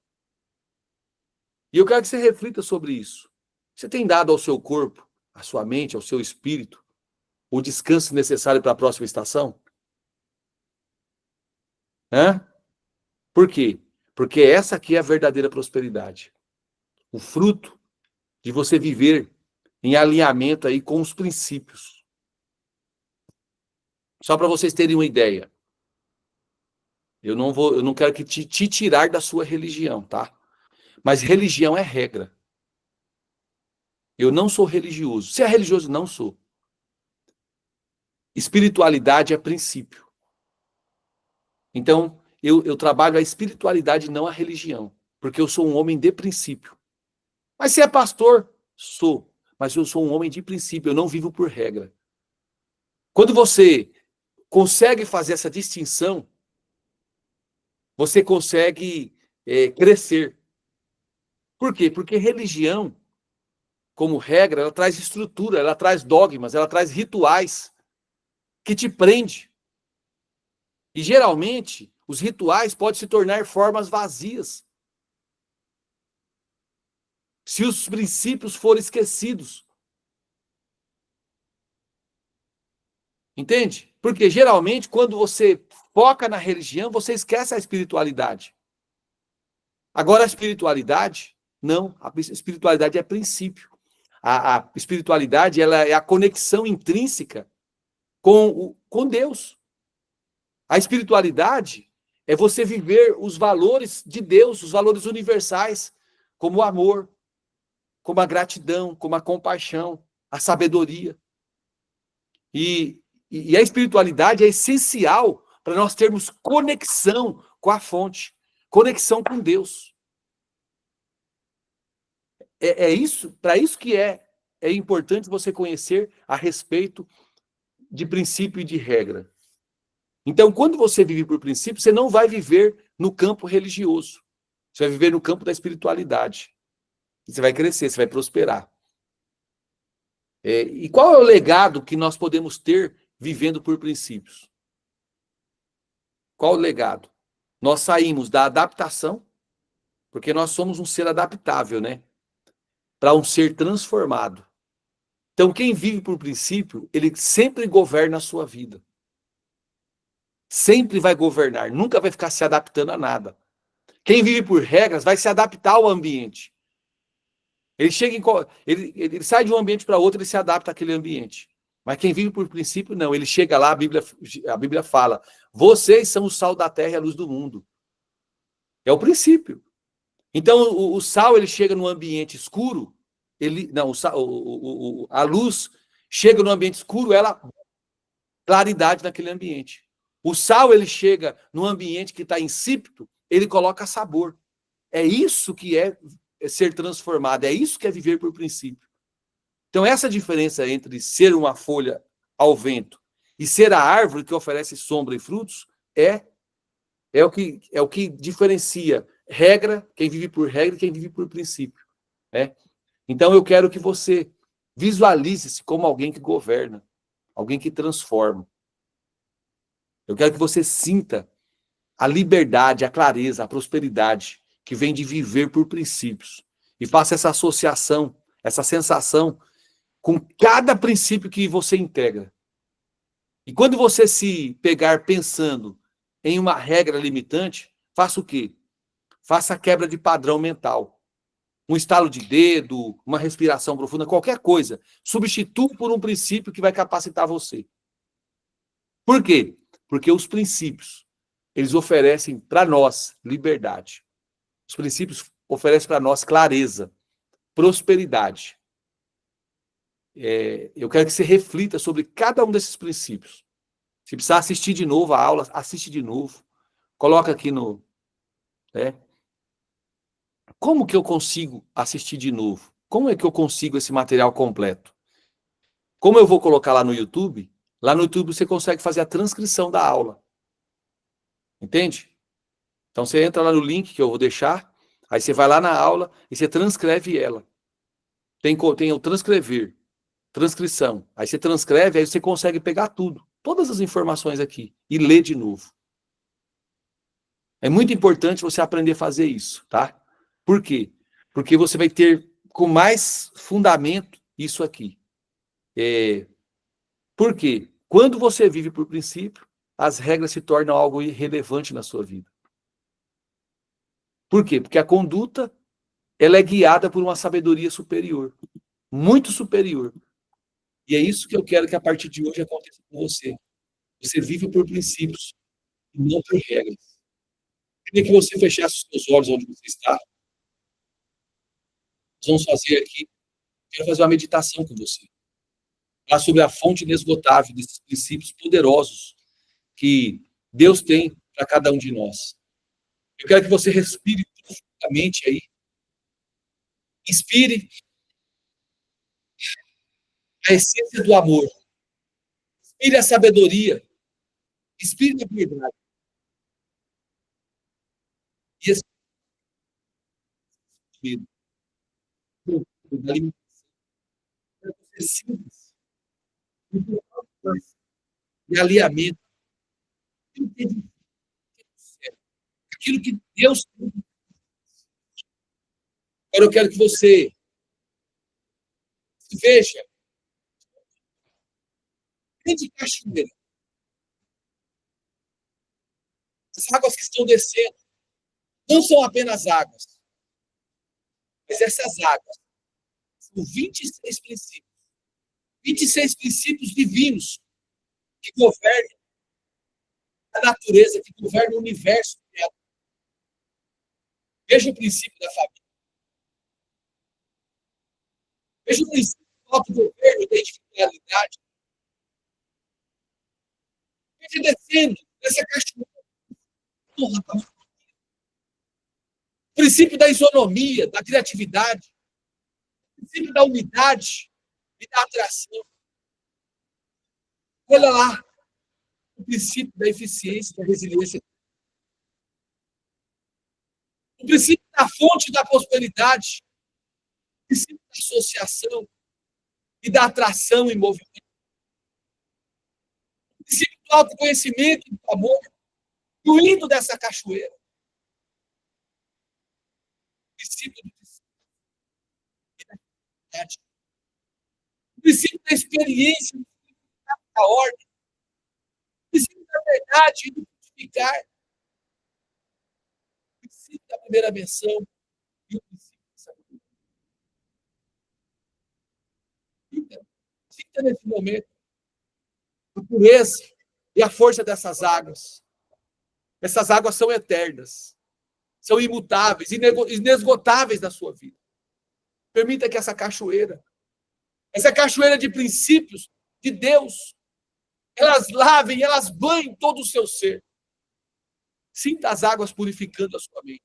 E eu quero que você reflita sobre isso. Você tem dado ao seu corpo, à sua mente, ao seu espírito, o descanso necessário para a próxima estação? Por quê? Porque essa aqui é a verdadeira prosperidade. O fruto de você viver em alinhamento aí com os princípios. Só para vocês terem uma ideia. Eu não quero que te tirar da sua religião, tá? Mas religião é regra. Eu não sou religioso. Se é religioso, não sou. Espiritualidade é princípio. Então, eu trabalho a espiritualidade, não a religião. Porque eu sou um homem de princípio. Mas se é pastor, sou. Mas eu sou um homem de princípio, eu não vivo por regra. Quando você consegue fazer essa distinção, você consegue crescer. Por quê? Porque religião, como regra, ela traz estrutura, ela traz dogmas, ela traz rituais que te prende. E geralmente, os rituais podem se tornar formas vazias. Se os princípios forem esquecidos. Entende? Porque geralmente, quando você foca na religião, você esquece a espiritualidade. Agora, a espiritualidade, não. A espiritualidade é princípio. A espiritualidade, ela é a conexão intrínseca com Deus. A espiritualidade é você viver os valores de Deus, os valores universais, como o amor, como a gratidão, como a compaixão, a sabedoria. E a espiritualidade é essencial para nós termos conexão com a fonte, conexão com Deus. Para isso que é importante você conhecer a respeito de princípio e de regra. Então, quando você vive por princípio, você não vai viver no campo religioso. Você vai viver no campo da espiritualidade. Você vai crescer, você vai prosperar. E qual é o legado que nós podemos ter vivendo por princípios? Qual o legado? Nós saímos da adaptação, porque nós somos um ser adaptável, né? Para um ser transformado. Então, quem vive por princípio, ele sempre governa a sua vida. Sempre vai governar, nunca vai ficar se adaptando a nada. Quem vive por regras vai se adaptar ao ambiente. Ele sai de um ambiente para outro, ele se adapta àquele ambiente. Mas quem vive por princípio, não. Ele chega lá, a Bíblia fala, vocês são o sal da terra e a luz do mundo. É o princípio. Então, o sal, ele chega num ambiente escuro, a luz chega num ambiente escuro, ela claridade naquele ambiente. O sal, ele chega num ambiente que está insípido, ele coloca sabor. É isso que é ser transformado, é isso que é viver por princípio. Então, essa diferença entre ser uma folha ao vento e ser a árvore que oferece sombra e frutos é o que diferencia regra, quem vive por regra e quem vive por princípio. Né? Então, eu quero que você visualize-se como alguém que governa, alguém que transforma. Eu quero que você sinta a liberdade, a clareza, a prosperidade que vem de viver por princípios. E faça essa associação, essa sensação com cada princípio que você integra. E quando você se pegar pensando em uma regra limitante, faça o quê? Faça a quebra de padrão mental. Um estalo de dedo, uma respiração profunda, qualquer coisa. Substitua por um princípio que vai capacitar você. Por quê? Porque os princípios, eles oferecem para nós liberdade. Os princípios oferecem para nós clareza, prosperidade. Eu quero que você reflita sobre cada um desses princípios. Se precisar assistir de novo a aula, assiste de novo. Coloca aqui no... Como que eu consigo assistir de novo? Como é que eu consigo esse material completo? Como eu vou colocar lá no YouTube? Lá no YouTube você consegue fazer a transcrição da aula. Entende? Então você entra lá no link que eu vou deixar, aí você vai lá na aula e você transcreve ela. Tem o transcrever, transcrição. Aí você transcreve, aí você consegue pegar tudo, todas as informações aqui e ler de novo. É muito importante você aprender a fazer isso, tá? Por quê? Porque você vai ter com mais fundamento isso aqui. Por quê? Quando você vive por princípio, as regras se tornam algo irrelevante na sua vida. Por quê? Porque a conduta ela é guiada por uma sabedoria superior, muito superior. E é isso que eu quero que a partir de hoje aconteça com você. Você vive por princípios e não por regras. Eu queria que você fechasse os seus olhos onde você está. Nós vamos fazer aqui, quero fazer uma meditação com você. Falar sobre a fonte inesgotável desses princípios poderosos que Deus tem para cada um de nós. Eu quero que você respire profundamente aí. Inspire a essência do amor. Inspire a sabedoria. Inspire a verdade. E esse medo. Da alimentação. É simples. E alinhamento. Aquilo que Deus tem. Agora eu quero que você veja. Grande cachoeira. As águas que estão descendo não são apenas águas, mas essas águas são 26 princípios. 26 princípios divinos que governam a natureza, que governam o universo. Veja o princípio da família. Veja o princípio do autogoverno, da individualidade. Veja descendo nessa cachoeira. O princípio da isonomia, da criatividade. O princípio da unidade e da atração. Olha lá. O princípio da eficiência, da resiliência. O princípio da fonte da prosperidade. O princípio da associação e da atração em movimento. O princípio do autoconhecimento e do amor, fluindo dessa cachoeira. O princípio o princípio da experiência, o princípio da ordem, o princípio da verdade e do frutificar, o princípio da primeira menção e o princípio da sabedoria. Sinta nesse momento a pureza e a força dessas águas. Essas águas são eternas, são imutáveis, inesgotáveis na sua vida. Permita que essa cachoeira de princípios de Deus, elas lavem, elas banhem todo o seu ser. Sinta as águas purificando a sua mente.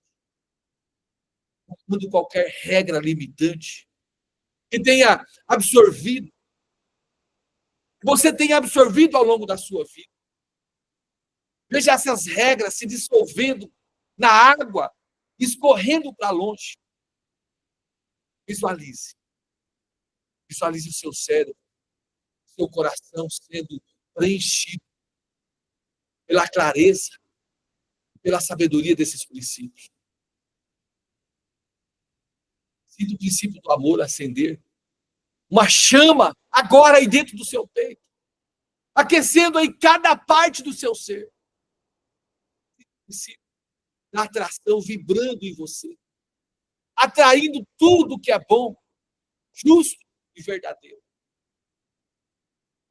Quando qualquer regra limitante que tenha absorvido, você tenha absorvido ao longo da sua vida. Veja essas regras se dissolvendo na água, escorrendo para longe. Visualize. Visualize o seu cérebro, o seu coração sendo preenchido pela clareza, pela sabedoria desses princípios. Sinta o princípio do amor acender. Uma chama agora aí dentro do seu peito, aquecendo aí cada parte do seu ser. O princípio da atração vibrando em você, atraindo tudo que é bom, justo e verdadeiro.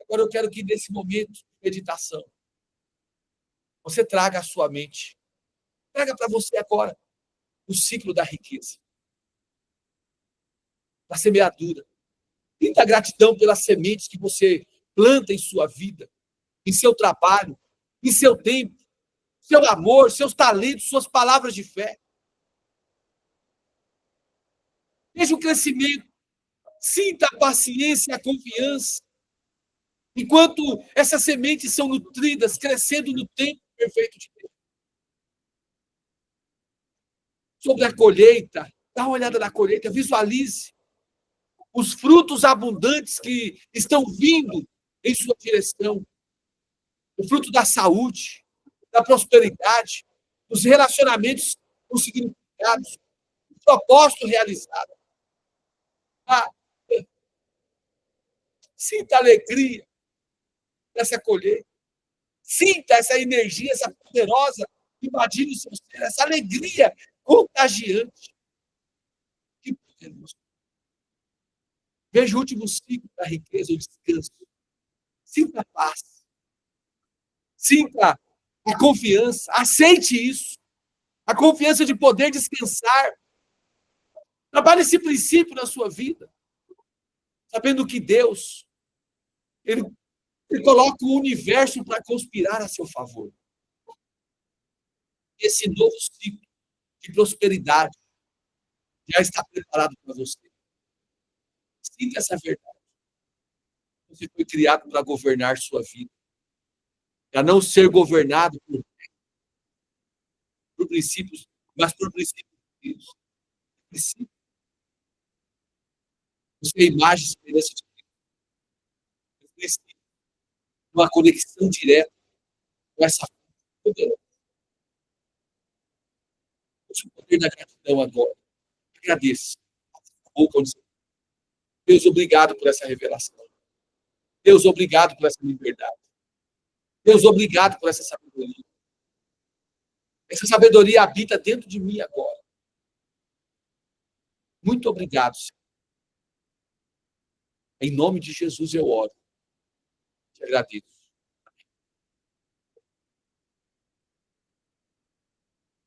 Agora eu quero que nesse momento de meditação, você traga à sua mente, traga para você agora o ciclo da riqueza, da semeadura. Sinta gratidão pelas sementes que você planta em sua vida, em seu trabalho, em seu tempo, seu amor, seus talentos, suas palavras de fé. Veja o crescimento, sinta a paciência e a confiança, enquanto essas sementes são nutridas, crescendo no tempo perfeito de Deus. Sobre a colheita, dá uma olhada na colheita, visualize os frutos abundantes que estão vindo em sua direção. O fruto da saúde, da prosperidade, dos relacionamentos com significados, do propósito realizado. Ah, sinta a alegria dessa colheita. Sinta essa energia, essa poderosa invadindo o seu ser, essa alegria contagiante. Que poderoso. Veja o último ciclo da riqueza, o descanso. Sinta a paz. Sinta a confiança. Aceite isso. A confiança de poder descansar. Trabalhe esse princípio na sua vida. Sabendo que Deus, Ele coloca o universo para conspirar a seu favor. Esse novo ciclo de prosperidade já está preparado para você. Sinta essa verdade. Você foi criado para governar sua vida. Para não ser governado por princípios, mas por princípios de Deus. Princípio. Você é imagem e semelhança de Deus. Princípio. Uma conexão direta com essa poderosa. O poder da gratidão agora. Agradeça. Deus, obrigado por essa revelação. Deus, obrigado por essa liberdade. Deus, obrigado por essa sabedoria. Essa sabedoria habita dentro de mim agora. Muito obrigado, Senhor. Em nome de Jesus eu oro. Te agradeço.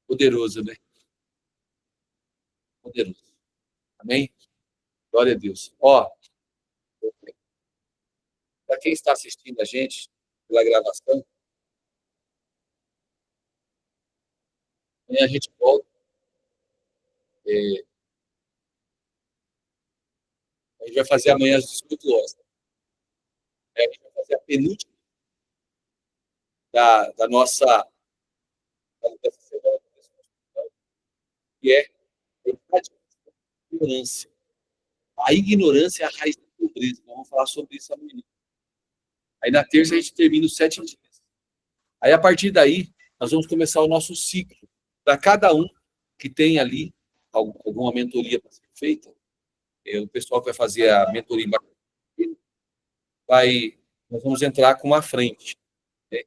Poderoso, né? Poderoso. Amém? Glória a Deus. Ó, para quem está assistindo a gente pela gravação, amanhã a gente volta. A gente vai fazer amanhã às 18 horas. A gente vai fazer a penúltima da nossa dessa semana, que é a ignorância. A ignorância é a raiz da pobreza. Nós vamos falar sobre isso amanhã. Aí na terça a gente termina os 7 dias. Aí a partir daí, nós vamos começar o nosso ciclo. Para cada um que tem ali alguma mentoria para ser feita, o pessoal que vai fazer a mentoria nós vamos entrar com uma frente. Né?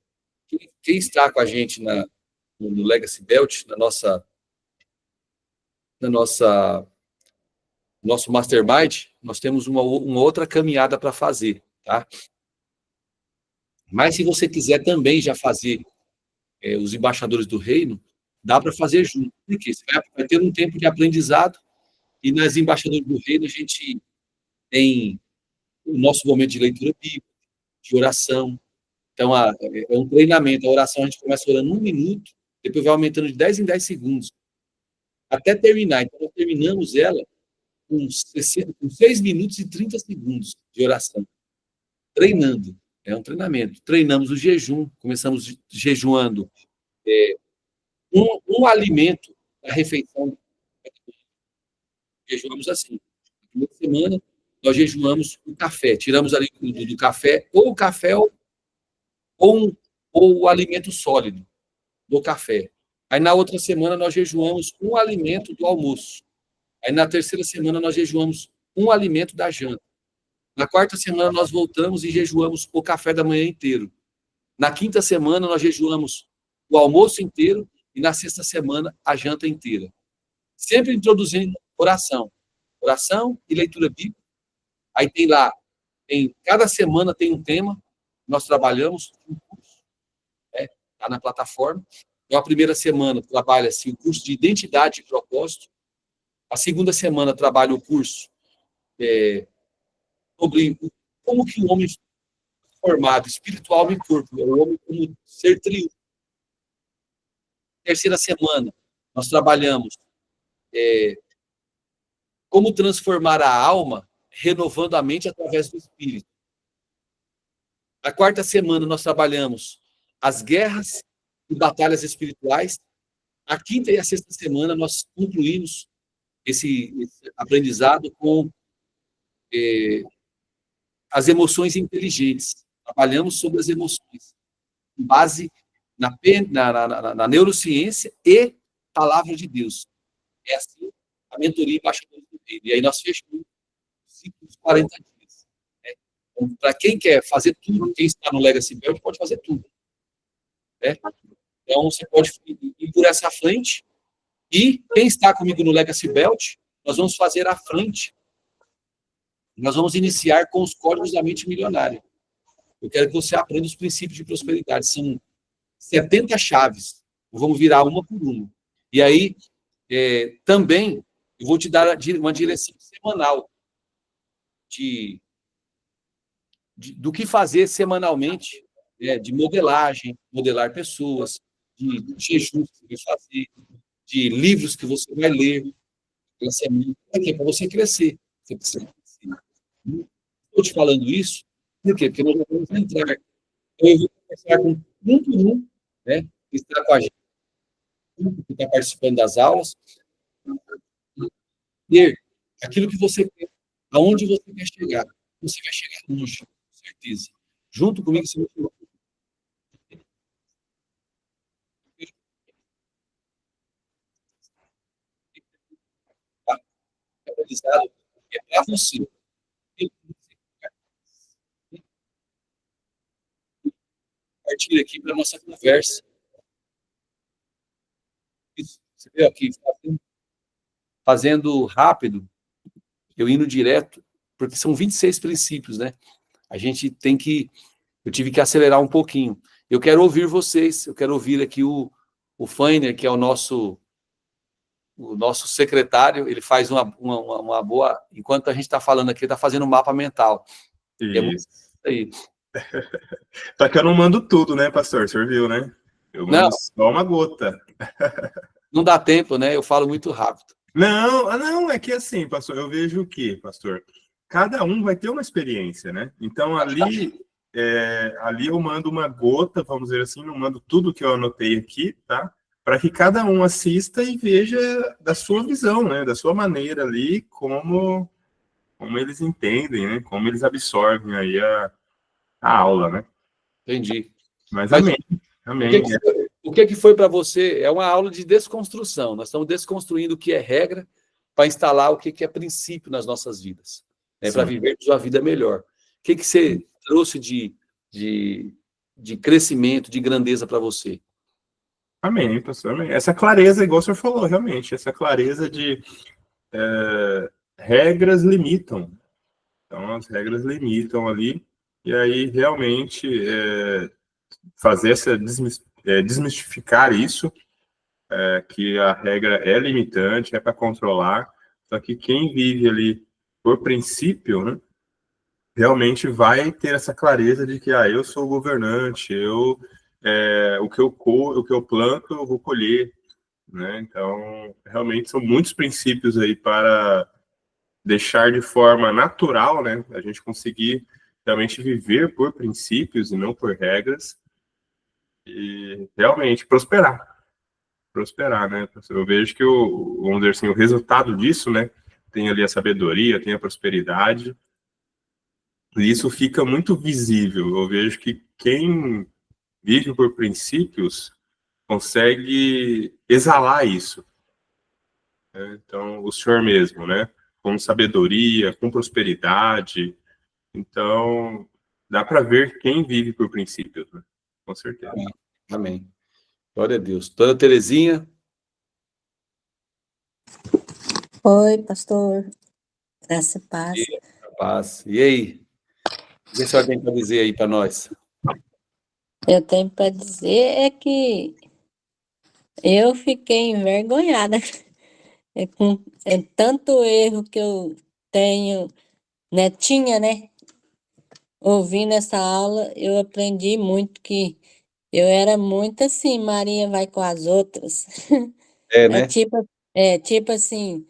Quem está com a gente no Legacy Belt, nosso Mastermind, nós temos uma outra caminhada para fazer, tá? Mas se você quiser também já fazer os embaixadores do reino, dá para fazer junto. Porque você vai ter um tempo de aprendizado e nas embaixadores do reino a gente tem o nosso momento de leitura bíblica, de oração. Então, é um treinamento. A oração a gente começa orando 1 minuto, depois vai aumentando de 10 em 10 segundos, até terminar. Então, nós terminamos ela com 6 minutos e 30 segundos de oração. Treinando. É um treinamento. Treinamos o jejum. Começamos jejuando um alimento da refeição. Jejuamos assim. Na primeira semana, nós jejuamos o café. Tiramos ali do café, ou o café ou o alimento sólido do café. Aí, na outra semana, nós jejuamos um alimento do almoço. Aí na terceira semana nós jejuamos um alimento da janta. Na quarta semana nós voltamos e jejuamos o café da manhã inteiro. Na quinta semana nós jejuamos o almoço inteiro e na sexta semana a janta inteira. Sempre introduzindo oração. Oração e leitura bíblica. Aí tem lá, cada semana tem um tema, nós trabalhamos um curso, está na plataforma. Então, a primeira semana trabalha-se o curso de identidade e propósito. A segunda semana trabalha o curso sobre como que o homem é formado, espiritual e corpo, o homem como ser triunfo. Terceira semana, nós trabalhamos como transformar a alma, renovando a mente através do espírito. Na quarta semana, nós trabalhamos as guerras e batalhas espirituais. A quinta e a sexta semana, nós concluímos esse aprendizado com as emoções inteligentes. Trabalhamos sobre as emoções, com base na neurociência e palavra de Deus. É assim a mentoria Embaixadores do Reino. E aí nós fechamos os ciclos de 40 dias. Né? Então, para quem quer fazer tudo, quem está no Legacy Belt pode fazer tudo. Né? Então, você pode ir por essa frente. E quem está comigo no Legacy Belt, nós vamos fazer a frente. Nós vamos iniciar com os códigos da mente milionária. Eu quero que você aprenda os princípios de prosperidade. São 70 chaves. Vamos virar uma por uma. E aí, também, eu vou te dar uma direção semanal do que fazer semanalmente, de modelagem, modelar pessoas, de jejuns que você vai fazer, de livros que você vai ler pela semana, para você crescer. Você precisa crescer. Estou te falando isso, por quê? Porque nós vamos entrar. Eu vou conversar com um por um, que está com a gente, que está participando das aulas, ter aquilo que você quer, aonde você quer chegar. Você vai chegar longe, com certeza. Junto comigo, você vai chegar. Aprendizado é para você. Partir aqui para a nossa conversa. Isso, você vê aqui, fazendo rápido, eu indo direto, porque são 26 princípios, né? A gente tem que... Eu tive que acelerar um pouquinho. Eu quero ouvir vocês, eu quero ouvir aqui o Fainer, que é o nosso secretário, ele faz uma boa... Enquanto a gente está falando aqui, ele está fazendo um mapa mental.
Isso.
É muito aí.
Só que eu não mando tudo, né, pastor? O senhor viu, né? Eu mando só uma gota.
Não dá tempo, né? Eu falo muito rápido.
Não, é que assim, pastor, eu vejo o quê, pastor? Cada um vai ter uma experiência, né? Então, ali eu mando uma gota, vamos dizer assim, não mando tudo que eu anotei aqui, tá? Para que cada um assista e veja da sua visão, né? Da sua maneira ali, como eles entendem, né? Como eles absorvem aí a aula, né?
Entendi.
Mas amém.
O que foi para você? É uma aula de desconstrução. Nós estamos desconstruindo o que é regra para instalar o que é princípio nas nossas vidas, para vivermos uma vida melhor. O que você trouxe de crescimento, de grandeza para você?
Amém, pastor. Amém. Essa clareza, igual o senhor falou, realmente, essa clareza de regras limitam. Então, as regras limitam ali, e aí realmente fazer essa desmistificar isso, que a regra é limitante, é para controlar, só que quem vive ali por princípio, né, realmente vai ter essa clareza de que eu sou o governante, o que eu planto, eu vou colher, né? Então, realmente são muitos princípios aí para deixar de forma natural, né? A gente conseguir realmente viver por princípios e não por regras e realmente prosperar, né? Eu vejo que vamos dizer assim, o resultado disso, né? Tem ali a sabedoria, tem a prosperidade, e isso fica muito visível. Eu vejo que quem vive por princípios consegue exalar isso. né? Então, o Senhor mesmo, né? Com sabedoria, com prosperidade. Então, dá para ver quem vive por princípios, né? Com certeza.
Amém. Amém. Glória a Deus. Dona Terezinha,
Oi, pastor. Graça e paz.
paz. E aí? O que a senhora tem para dizer aí para nós?
Eu tenho para dizer é que eu fiquei envergonhada. É tanto erro que eu tenho, né? Tinha, né? Ouvindo essa aula, eu aprendi muito que eu era muito assim, Maria vai com as outras.
É,
É
né?
tipo, é tipo assim,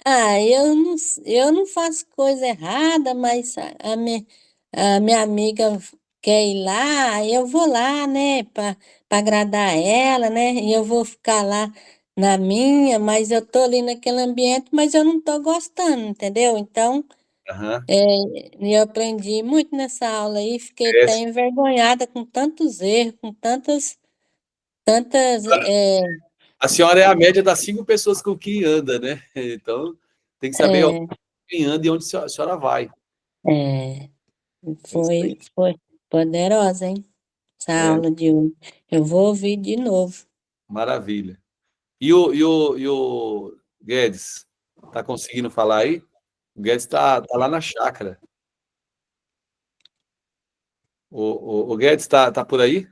ah, eu não faço coisa errada, mas a minha amiga quer ir lá, aí eu vou lá, né, para agradar ela, né, e eu vou ficar lá na minha, mas eu tô ali naquele ambiente, mas eu não tô gostando, entendeu? Então,
Aham.
eu aprendi muito nessa aula aí, fiquei
É,
até envergonhada com tantos erros, com tantas,
a senhora é a média das 5 pessoas com quem anda, né? Então, tem que saber
é,
quem anda e onde a senhora vai.
é,
É isso aí.
foi poderosa, hein? Essa
É,
aula de hoje. Eu vou ouvir de novo.
maravilha. E o Guedes, tá conseguindo falar aí? O Guedes tá lá na chácara. O Guedes tá por aí?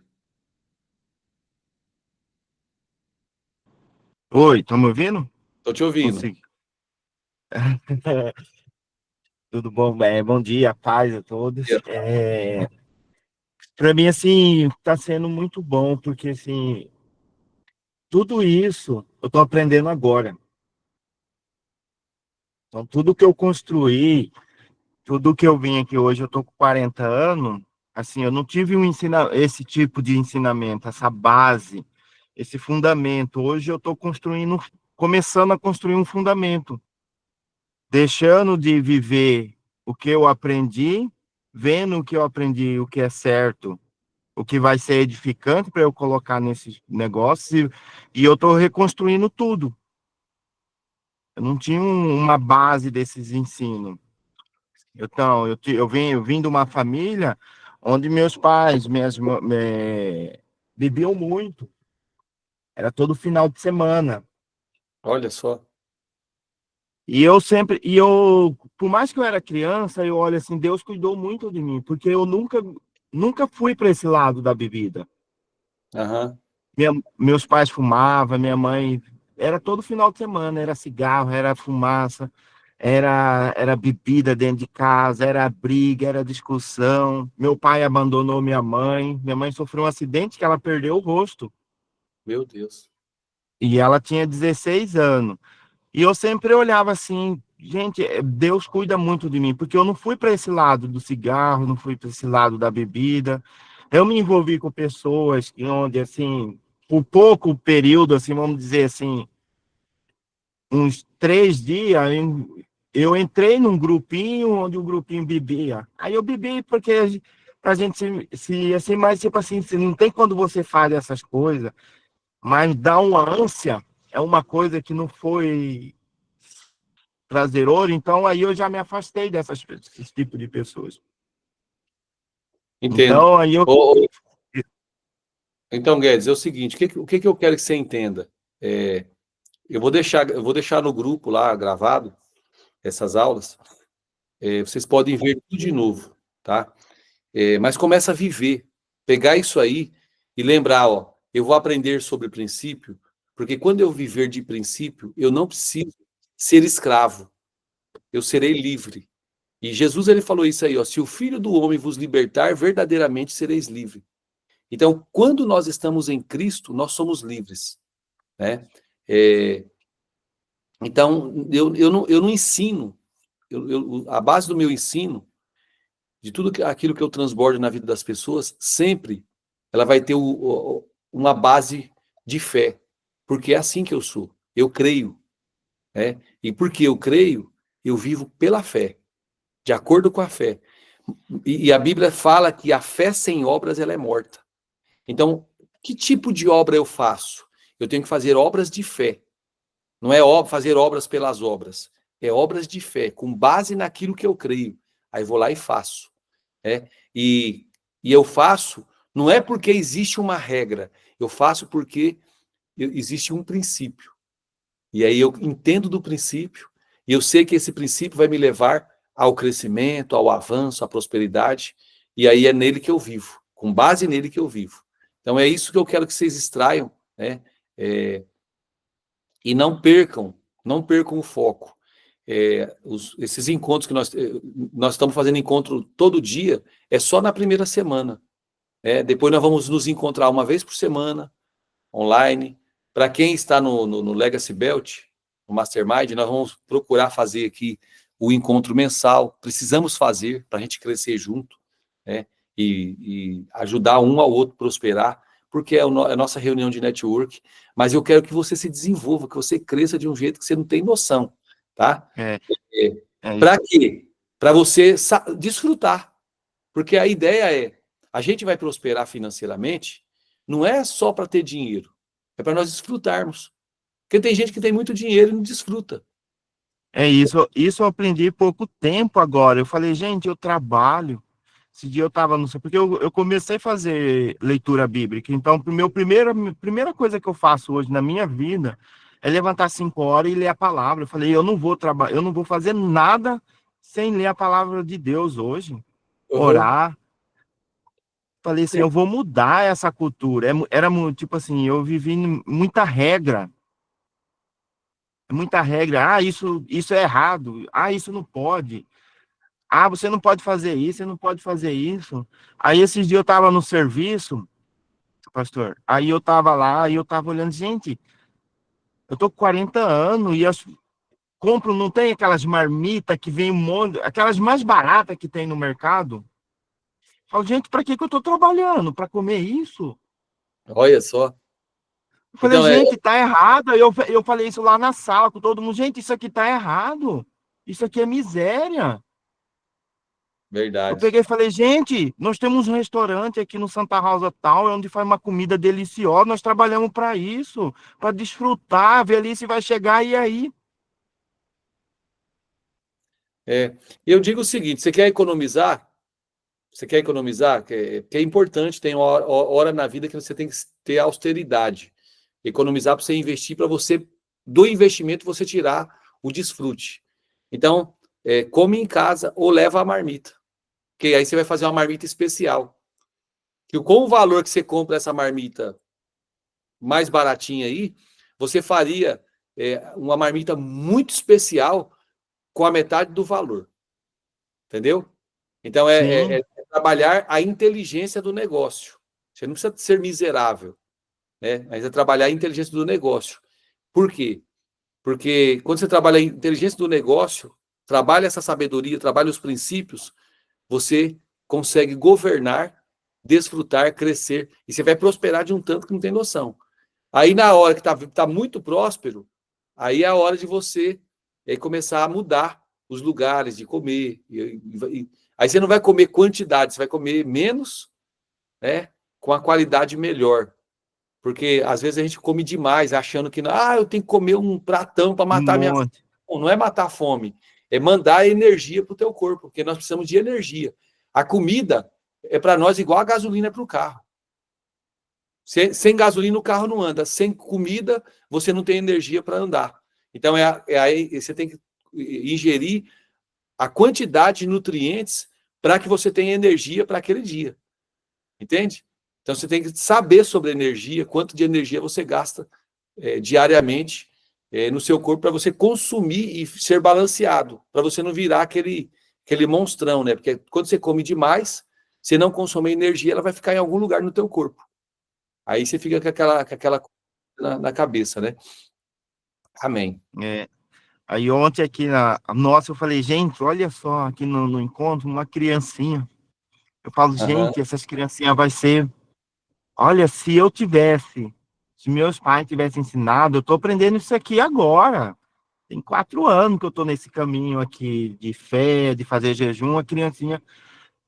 Oi, estão me ouvindo?
Tô te ouvindo.
Consegui. Tudo bom? Bom dia, paz a todos. Para mim, assim, está sendo muito bom, porque, assim, tudo isso eu estou aprendendo agora. Então, tudo que eu construí, tudo que eu vim aqui hoje, eu estou com 40 anos, assim, eu não tive esse tipo de ensinamento, essa base, esse fundamento. Hoje eu estou começando a construir um fundamento, deixando de viver o que eu aprendi, vendo o que eu aprendi, o que é certo, o que vai ser edificante para eu colocar nesses negócios, e eu estou reconstruindo tudo. Eu não tinha uma base desses ensinos. Então, eu vim de uma família onde meus pais, bebiam muito, era todo final de semana.
Olha só.
Por mais que eu era criança, eu olho assim, Deus cuidou muito de mim, porque eu nunca fui para esse lado da bebida.
Aham.
Meus pais fumavam, minha mãe, era todo final de semana, era cigarro, era fumaça, era bebida dentro de casa, era briga, era discussão. Meu pai abandonou minha mãe sofreu um acidente que ela perdeu o rosto,
Meu Deus.
e ela tinha 16 anos. E eu sempre olhava assim, gente, Deus cuida muito de mim, porque eu não fui para esse lado do cigarro, não fui para esse lado da bebida. Eu me envolvi com pessoas onde, assim, por pouco período, assim, vamos dizer assim, uns 3 dias, eu entrei num grupinho onde o grupinho bebia. Aí eu bebi porque a gente assim, mas tipo assim, não tem quando você faz essas coisas, mas dá uma ânsia, é uma coisa que não foi prazeroso, então aí eu já me afastei desse tipo de pessoas.
Entendo.
Então aí eu.
Ô, então, Guedes, é o seguinte, o que eu quero que você entenda? É, eu vou deixar no grupo lá gravado essas aulas. Vocês podem ver tudo de novo, tá? Mas começa a viver, pegar isso aí e lembrar, ó, eu vou aprender sobre princípio, porque quando eu viver de princípio, eu não preciso ser escravo, eu serei livre. E Jesus ele falou isso aí, ó, se o Filho do Homem vos libertar, verdadeiramente sereis livre. Então, quando nós estamos em Cristo, nós somos livres, né? É, então, eu não ensino, a base do meu ensino, de tudo aquilo que eu transbordo na vida das pessoas, sempre ela vai ter uma base de fé, porque é assim que eu sou, eu creio, né? E porque eu creio, eu vivo pela fé, de acordo com a fé. E a Bíblia fala que a fé sem obras ela é morta. Então, que tipo de obra eu faço? Eu tenho que fazer obras de fé. Não é fazer obras pelas obras. É obras de fé, com base naquilo que eu creio. Aí vou lá e faço. Né? E eu faço, não é porque existe uma regra. Eu faço porque existe um princípio. E aí eu entendo do princípio, e eu sei que esse princípio vai me levar ao crescimento, ao avanço, à prosperidade, e aí é nele que eu vivo, com base nele que eu vivo. Então é isso que eu quero que vocês extraiam, né? E não percam o foco. Esses encontros que nós estamos fazendo encontro todo dia, é só na primeira semana. Depois nós vamos nos encontrar uma vez por semana, online. Para quem está no Legacy Belt, no Mastermind, nós vamos procurar fazer aqui o encontro mensal. Precisamos fazer para a gente crescer junto, né? E ajudar um ao outro prosperar, porque é a nossa reunião de network. Mas eu quero que você se desenvolva, que você cresça de um jeito que você não tem noção, tá? Para quê? Para você desfrutar. Porque a ideia a gente vai prosperar financeiramente, não é só para ter dinheiro, é para nós desfrutarmos. Porque tem gente que tem muito dinheiro e não desfruta.
Isso eu aprendi pouco tempo agora. Eu falei, gente, eu trabalho. Esse dia eu estava no... Porque eu comecei a fazer leitura bíblica. Então, primeira coisa que eu faço hoje na minha vida é levantar 5 horas e ler a palavra. Eu falei, eu não vou fazer nada sem ler a palavra de Deus hoje. Orar. Falei assim, eu vou mudar essa cultura. Era tipo assim, eu vivi muita regra. Muita regra. Ah, isso é errado. Ah, isso não pode. Ah, você não pode fazer isso, você não pode fazer isso. Aí esses dias eu estava no serviço, pastor. Aí eu estava lá e eu estava olhando, gente, eu tô com 40 anos e compro, não tem aquelas marmitas que vem um monte, aquelas mais baratas que tem no mercado. Falo, gente, para que eu tô trabalhando? Para comer isso?
Olha só.
Eu falei, gente, tá errado. Eu falei isso lá na sala com todo mundo. Gente, isso aqui tá errado. Isso aqui é miséria.
Verdade.
Eu peguei e falei, gente, nós temos um restaurante aqui no Santa Rosa tal, onde faz uma comida deliciosa. Nós trabalhamos para isso, para desfrutar, a velhice vai chegar e aí.
Eu digo o seguinte, você quer economizar? Você quer economizar? Que é importante, tem hora na vida que você tem que ter austeridade. Economizar para você investir, para você, do investimento, você tirar o desfrute. Então, come em casa ou leva a marmita. Porque aí você vai fazer uma marmita especial. Que com o valor que você compra essa marmita mais baratinha aí, você faria uma marmita muito especial com a metade do valor. Entendeu? Então, é trabalhar a inteligência do negócio. Você não precisa ser miserável, né? Mas é trabalhar a inteligência do negócio. Por quê? Porque quando você trabalha a inteligência do negócio, trabalha essa sabedoria, trabalha os princípios, você consegue governar, desfrutar, crescer, e você vai prosperar de um tanto que não tem noção. Aí, na hora que tá muito próspero, aí é a hora de você começar a mudar os lugares de comer. Aí você não vai comer quantidade, você vai comer menos, né, com a qualidade melhor. Porque, às vezes, a gente come demais, achando que, eu tenho que comer um pratão para matar minha fome. Não é matar a fome, é mandar energia para o teu corpo, porque nós precisamos de energia. A comida é para nós igual a gasolina para o carro. Sem gasolina o carro não anda. Sem comida, você não tem energia para andar. Então, aí você tem que ingerir a quantidade de nutrientes para que você tenha energia para aquele dia. Entende? Então, você tem que saber sobre energia, quanto de energia você gasta diariamente no seu corpo para você consumir e ser balanceado, para você não virar aquele monstrão, né? Porque quando você come demais, você não consome energia, ela vai ficar em algum lugar no teu corpo. Aí você fica com aquela na cabeça, né? Amém.
Aí ontem aqui nossa, eu falei, gente, olha só, aqui no encontro, uma criancinha. Eu falo, gente, essas criancinhas vai ser... Olha, se meus pais tivessem ensinado, eu tô aprendendo isso aqui agora. Tem 4 anos que eu tô nesse caminho aqui de fé, de fazer jejum. A criancinha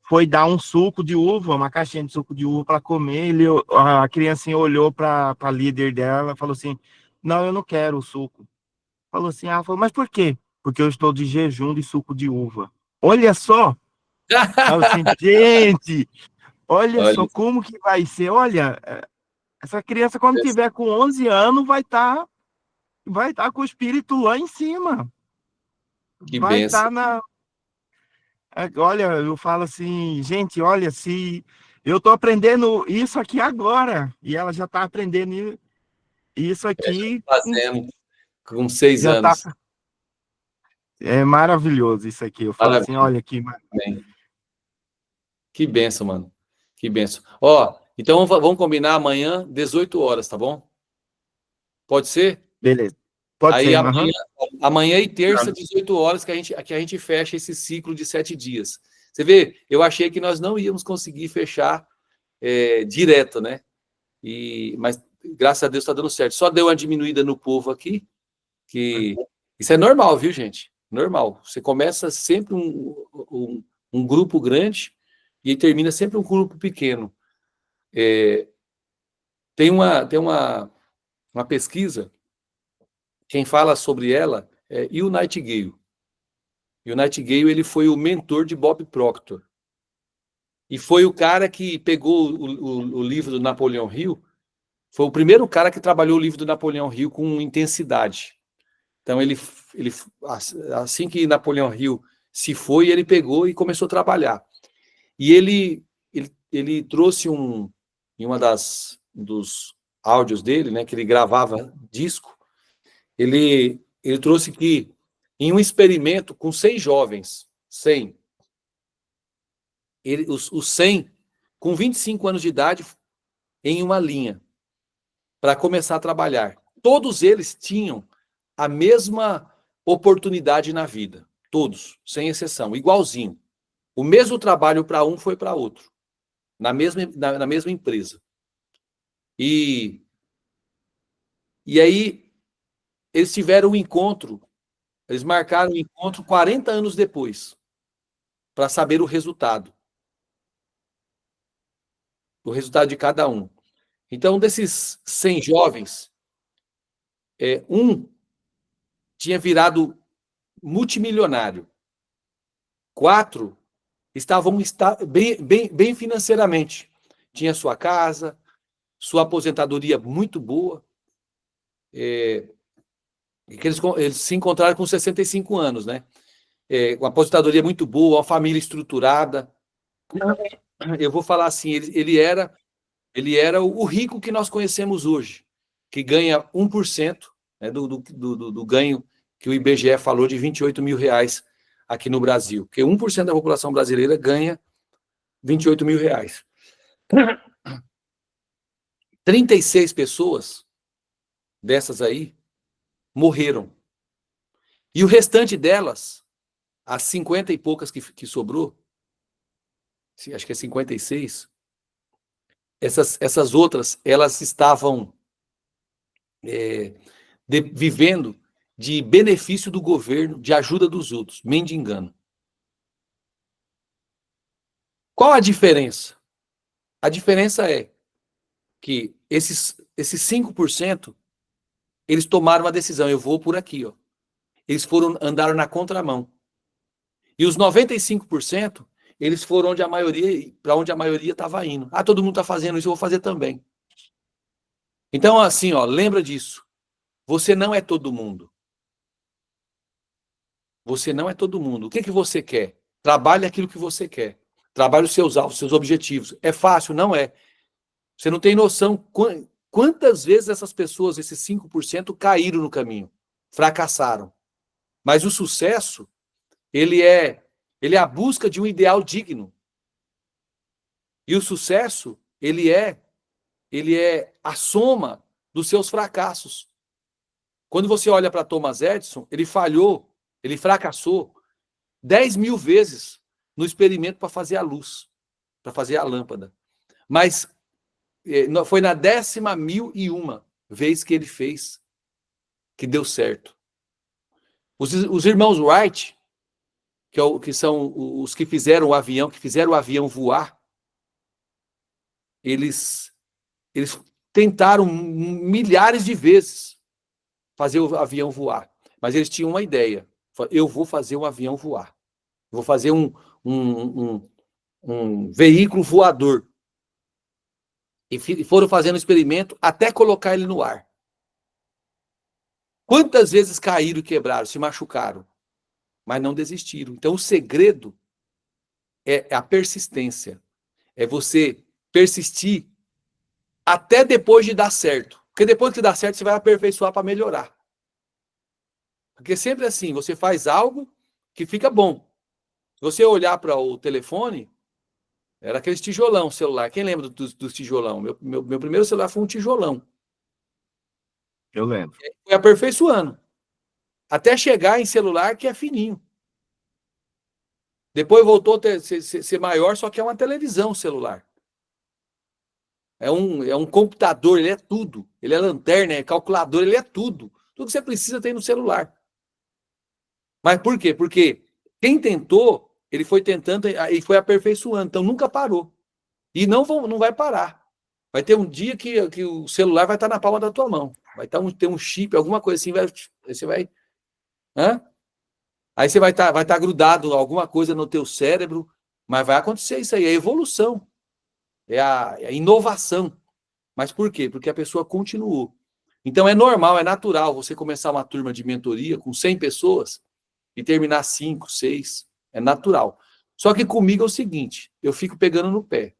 foi dar um suco de uva, uma caixinha de suco de uva para comer. A criancinha olhou para a líder dela e falou assim, não, eu não quero o suco. Falou assim, mas por quê? Porque eu estou de jejum de suco de uva. Olha só! Aí eu assim, gente, olha só
Olha,
como que vai ser. Olha, essa criança, quando tiver com 11 anos, vai tá com o espírito lá em cima.
que
Vai
benção.
estar olha, eu falo assim, gente, olha, se eu estou aprendendo isso aqui agora, e ela já está aprendendo isso aqui,
Fazendo com 6
já está.
anos.
É maravilhoso isso aqui. Eu falo assim,
Maravilha.
olha aqui,
Bem. Que benção, mano. Que benção. Ó, então vamos combinar amanhã, 18 horas, tá bom? Pode ser?
beleza. Pode
Aí
ser, aham.
amanhã e terça, 18 horas, que a gente fecha esse ciclo de 7 dias. Você vê, eu achei que nós não íamos conseguir fechar direto, né? Mas graças a Deus está dando certo. Só deu uma diminuída no povo aqui, que isso é normal, viu, gente? Normal. Você começa sempre um grupo grande e termina sempre um grupo pequeno. Tem uma pesquisa, quem fala sobre ela é o Nightingale. E o Nightingale, ele foi o mentor de Bob Proctor. E foi o cara que pegou o livro do Napoleão Hill, foi o primeiro cara que trabalhou o livro do Napoleão Hill com intensidade. Então, ele assim que Napoleão Hill se foi, ele pegou e começou a trabalhar. E ele trouxe em uma dos áudios dele, né, que ele gravava disco, ele trouxe que em um experimento com 100 jovens, 100, os 100 com 25 anos de idade em uma linha para começar a trabalhar. Todos eles tinham a mesma oportunidade na vida, todos, sem exceção, igualzinho. O mesmo trabalho para um foi para outro, na mesma empresa. E aí eles tiveram um encontro, eles marcaram um encontro 40 anos depois, para saber o resultado de cada um. Então, desses 100 jovens, um tinha virado multimilionário. 4 estavam bem financeiramente. Tinha sua casa, sua aposentadoria muito boa. Eles se encontraram com 65 anos, né? Uma aposentadoria muito boa, uma família estruturada. Eu vou falar assim, ele era o rico que nós conhecemos hoje, que ganha 1%, né, do ganho que o IBGE falou de R$ 28.000 aqui no Brasil, porque 1% da população brasileira ganha R$ 28.000. 36 pessoas dessas aí morreram. E o restante delas, as 50 e poucas que sobrou, acho que é 56, essas outras, elas estavam vivendo de benefício do governo, de ajuda dos outros, mendigando. Qual a diferença? A diferença é que esses 5%, eles tomaram uma decisão, eu vou por aqui, ó. Eles andaram na contramão. E os 95%, eles foram para onde a maioria estava indo. Todo mundo está fazendo isso, eu vou fazer também. Então, assim, ó, lembra disso. Você não é todo mundo. Você não é todo mundo. O que você quer? Trabalhe aquilo que você quer. Trabalhe os seus alvos, os seus objetivos. É fácil? Não é. Você não tem noção quantas vezes essas pessoas, esses 5%, caíram no caminho, fracassaram. Mas o sucesso, ele é a busca de um ideal digno. E o sucesso, ele é a soma dos seus fracassos. Quando você olha para Thomas Edison, ele falhou, ele fracassou 10.000 vezes no experimento para fazer a luz, para fazer a lâmpada. Mas foi na 10.001 vez que ele fez, que deu certo. Os irmãos Wright, que são os que fizeram o avião voar, eles tentaram milhares de vezes fazer o avião voar. Mas eles tinham uma ideia. Eu vou fazer um avião voar. Vou fazer um veículo voador. E foram fazendo experimento até colocar ele no ar. Quantas vezes caíram e quebraram, se machucaram, mas não desistiram. Então, o segredo é a persistência. É você persistir até depois de dar certo. Porque depois que dá certo, você vai aperfeiçoar para melhorar. Porque sempre assim, você faz algo que fica bom. Se você olhar para o telefone, era aqueles tijolão celular. Quem lembra dos tijolão? Meu primeiro celular foi um tijolão.
Eu lembro.
Foi aperfeiçoando. Até chegar em celular que é fininho. Depois voltou a ser maior, só que é uma televisão celular. É um computador, ele é tudo. Ele é lanterna, é calculador, ele é tudo. Tudo que você precisa tem no celular. Mas por quê? Porque quem tentou, ele foi tentando e foi aperfeiçoando. Então nunca parou. E não vai parar. Vai ter um dia que o celular vai estar na palma da tua mão. Vai ter um chip, alguma coisa assim, você vai... Hã? Aí você vai estar grudado alguma coisa no teu cérebro, mas vai acontecer isso aí, é a evolução, é a inovação. Mas por quê? Porque a pessoa continuou. Então é normal, é natural você começar uma turma de mentoria com 100 pessoas e terminar 5, 6, é natural. Só que comigo é o seguinte, eu fico pegando no pé.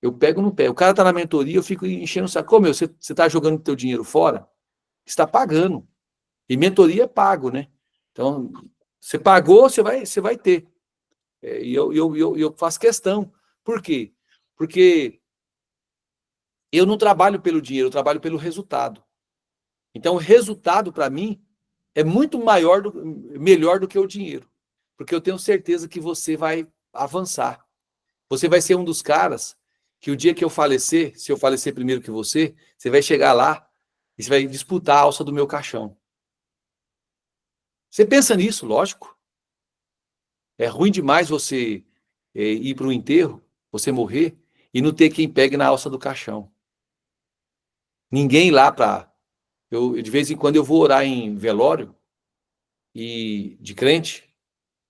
Eu pego no pé. O cara está na mentoria, eu fico enchendo o saco. Meu, você está jogando teu dinheiro fora? Você está pagando. E mentoria é pago, né? Então, você pagou, você vai ter. E eu faço questão. Por quê? Porque eu não trabalho pelo dinheiro, eu trabalho pelo resultado. Então, o resultado, para mim, é muito melhor do que o dinheiro. Porque eu tenho certeza que você vai avançar. Você vai ser um dos caras que o dia que eu falecer, se eu falecer primeiro que você vai chegar lá e você vai disputar a alça do meu caixão. Você pensa nisso, lógico. É ruim demais você ir para um enterro, você morrer, e não ter quem pegue na alça do caixão. Ninguém lá para... de vez em quando eu vou orar em velório de crente,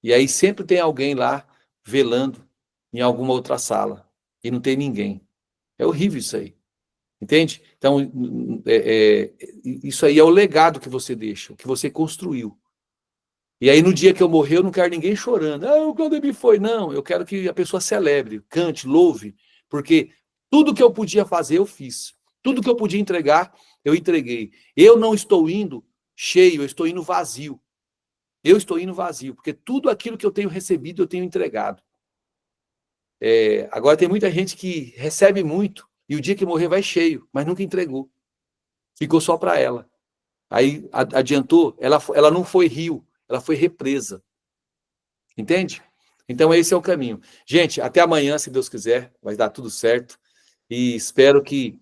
e aí sempre tem alguém lá velando em alguma outra sala, e não tem ninguém. É horrível isso aí. Entende? Então, isso aí é o legado que você deixa, o que você construiu. E aí, no dia que eu morrer, eu não quero ninguém chorando. O Claudemir foi. Não, eu quero que a pessoa celebre, cante, louve, porque tudo que eu podia fazer, eu fiz. Tudo que eu podia entregar, eu entreguei. Eu não estou indo cheio, eu estou indo vazio. Eu estou indo vazio, porque tudo aquilo que eu tenho recebido, eu tenho entregado. Agora, tem muita gente que recebe muito, e o dia que morrer vai cheio, mas nunca entregou. Ficou só para ela. Aí adiantou, ela não foi rio, ela foi represa. Entende? Então esse é o caminho. Gente, até amanhã, se Deus quiser, vai dar tudo certo. E espero que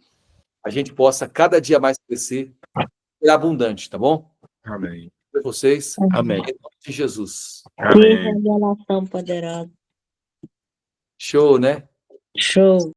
a gente possa cada dia mais crescer e ser abundante, tá bom?
Amém.
Para vocês,
Amém.
em nome de Jesus.
Que
Amém.
revelação poderosa.
Show, né?
Show.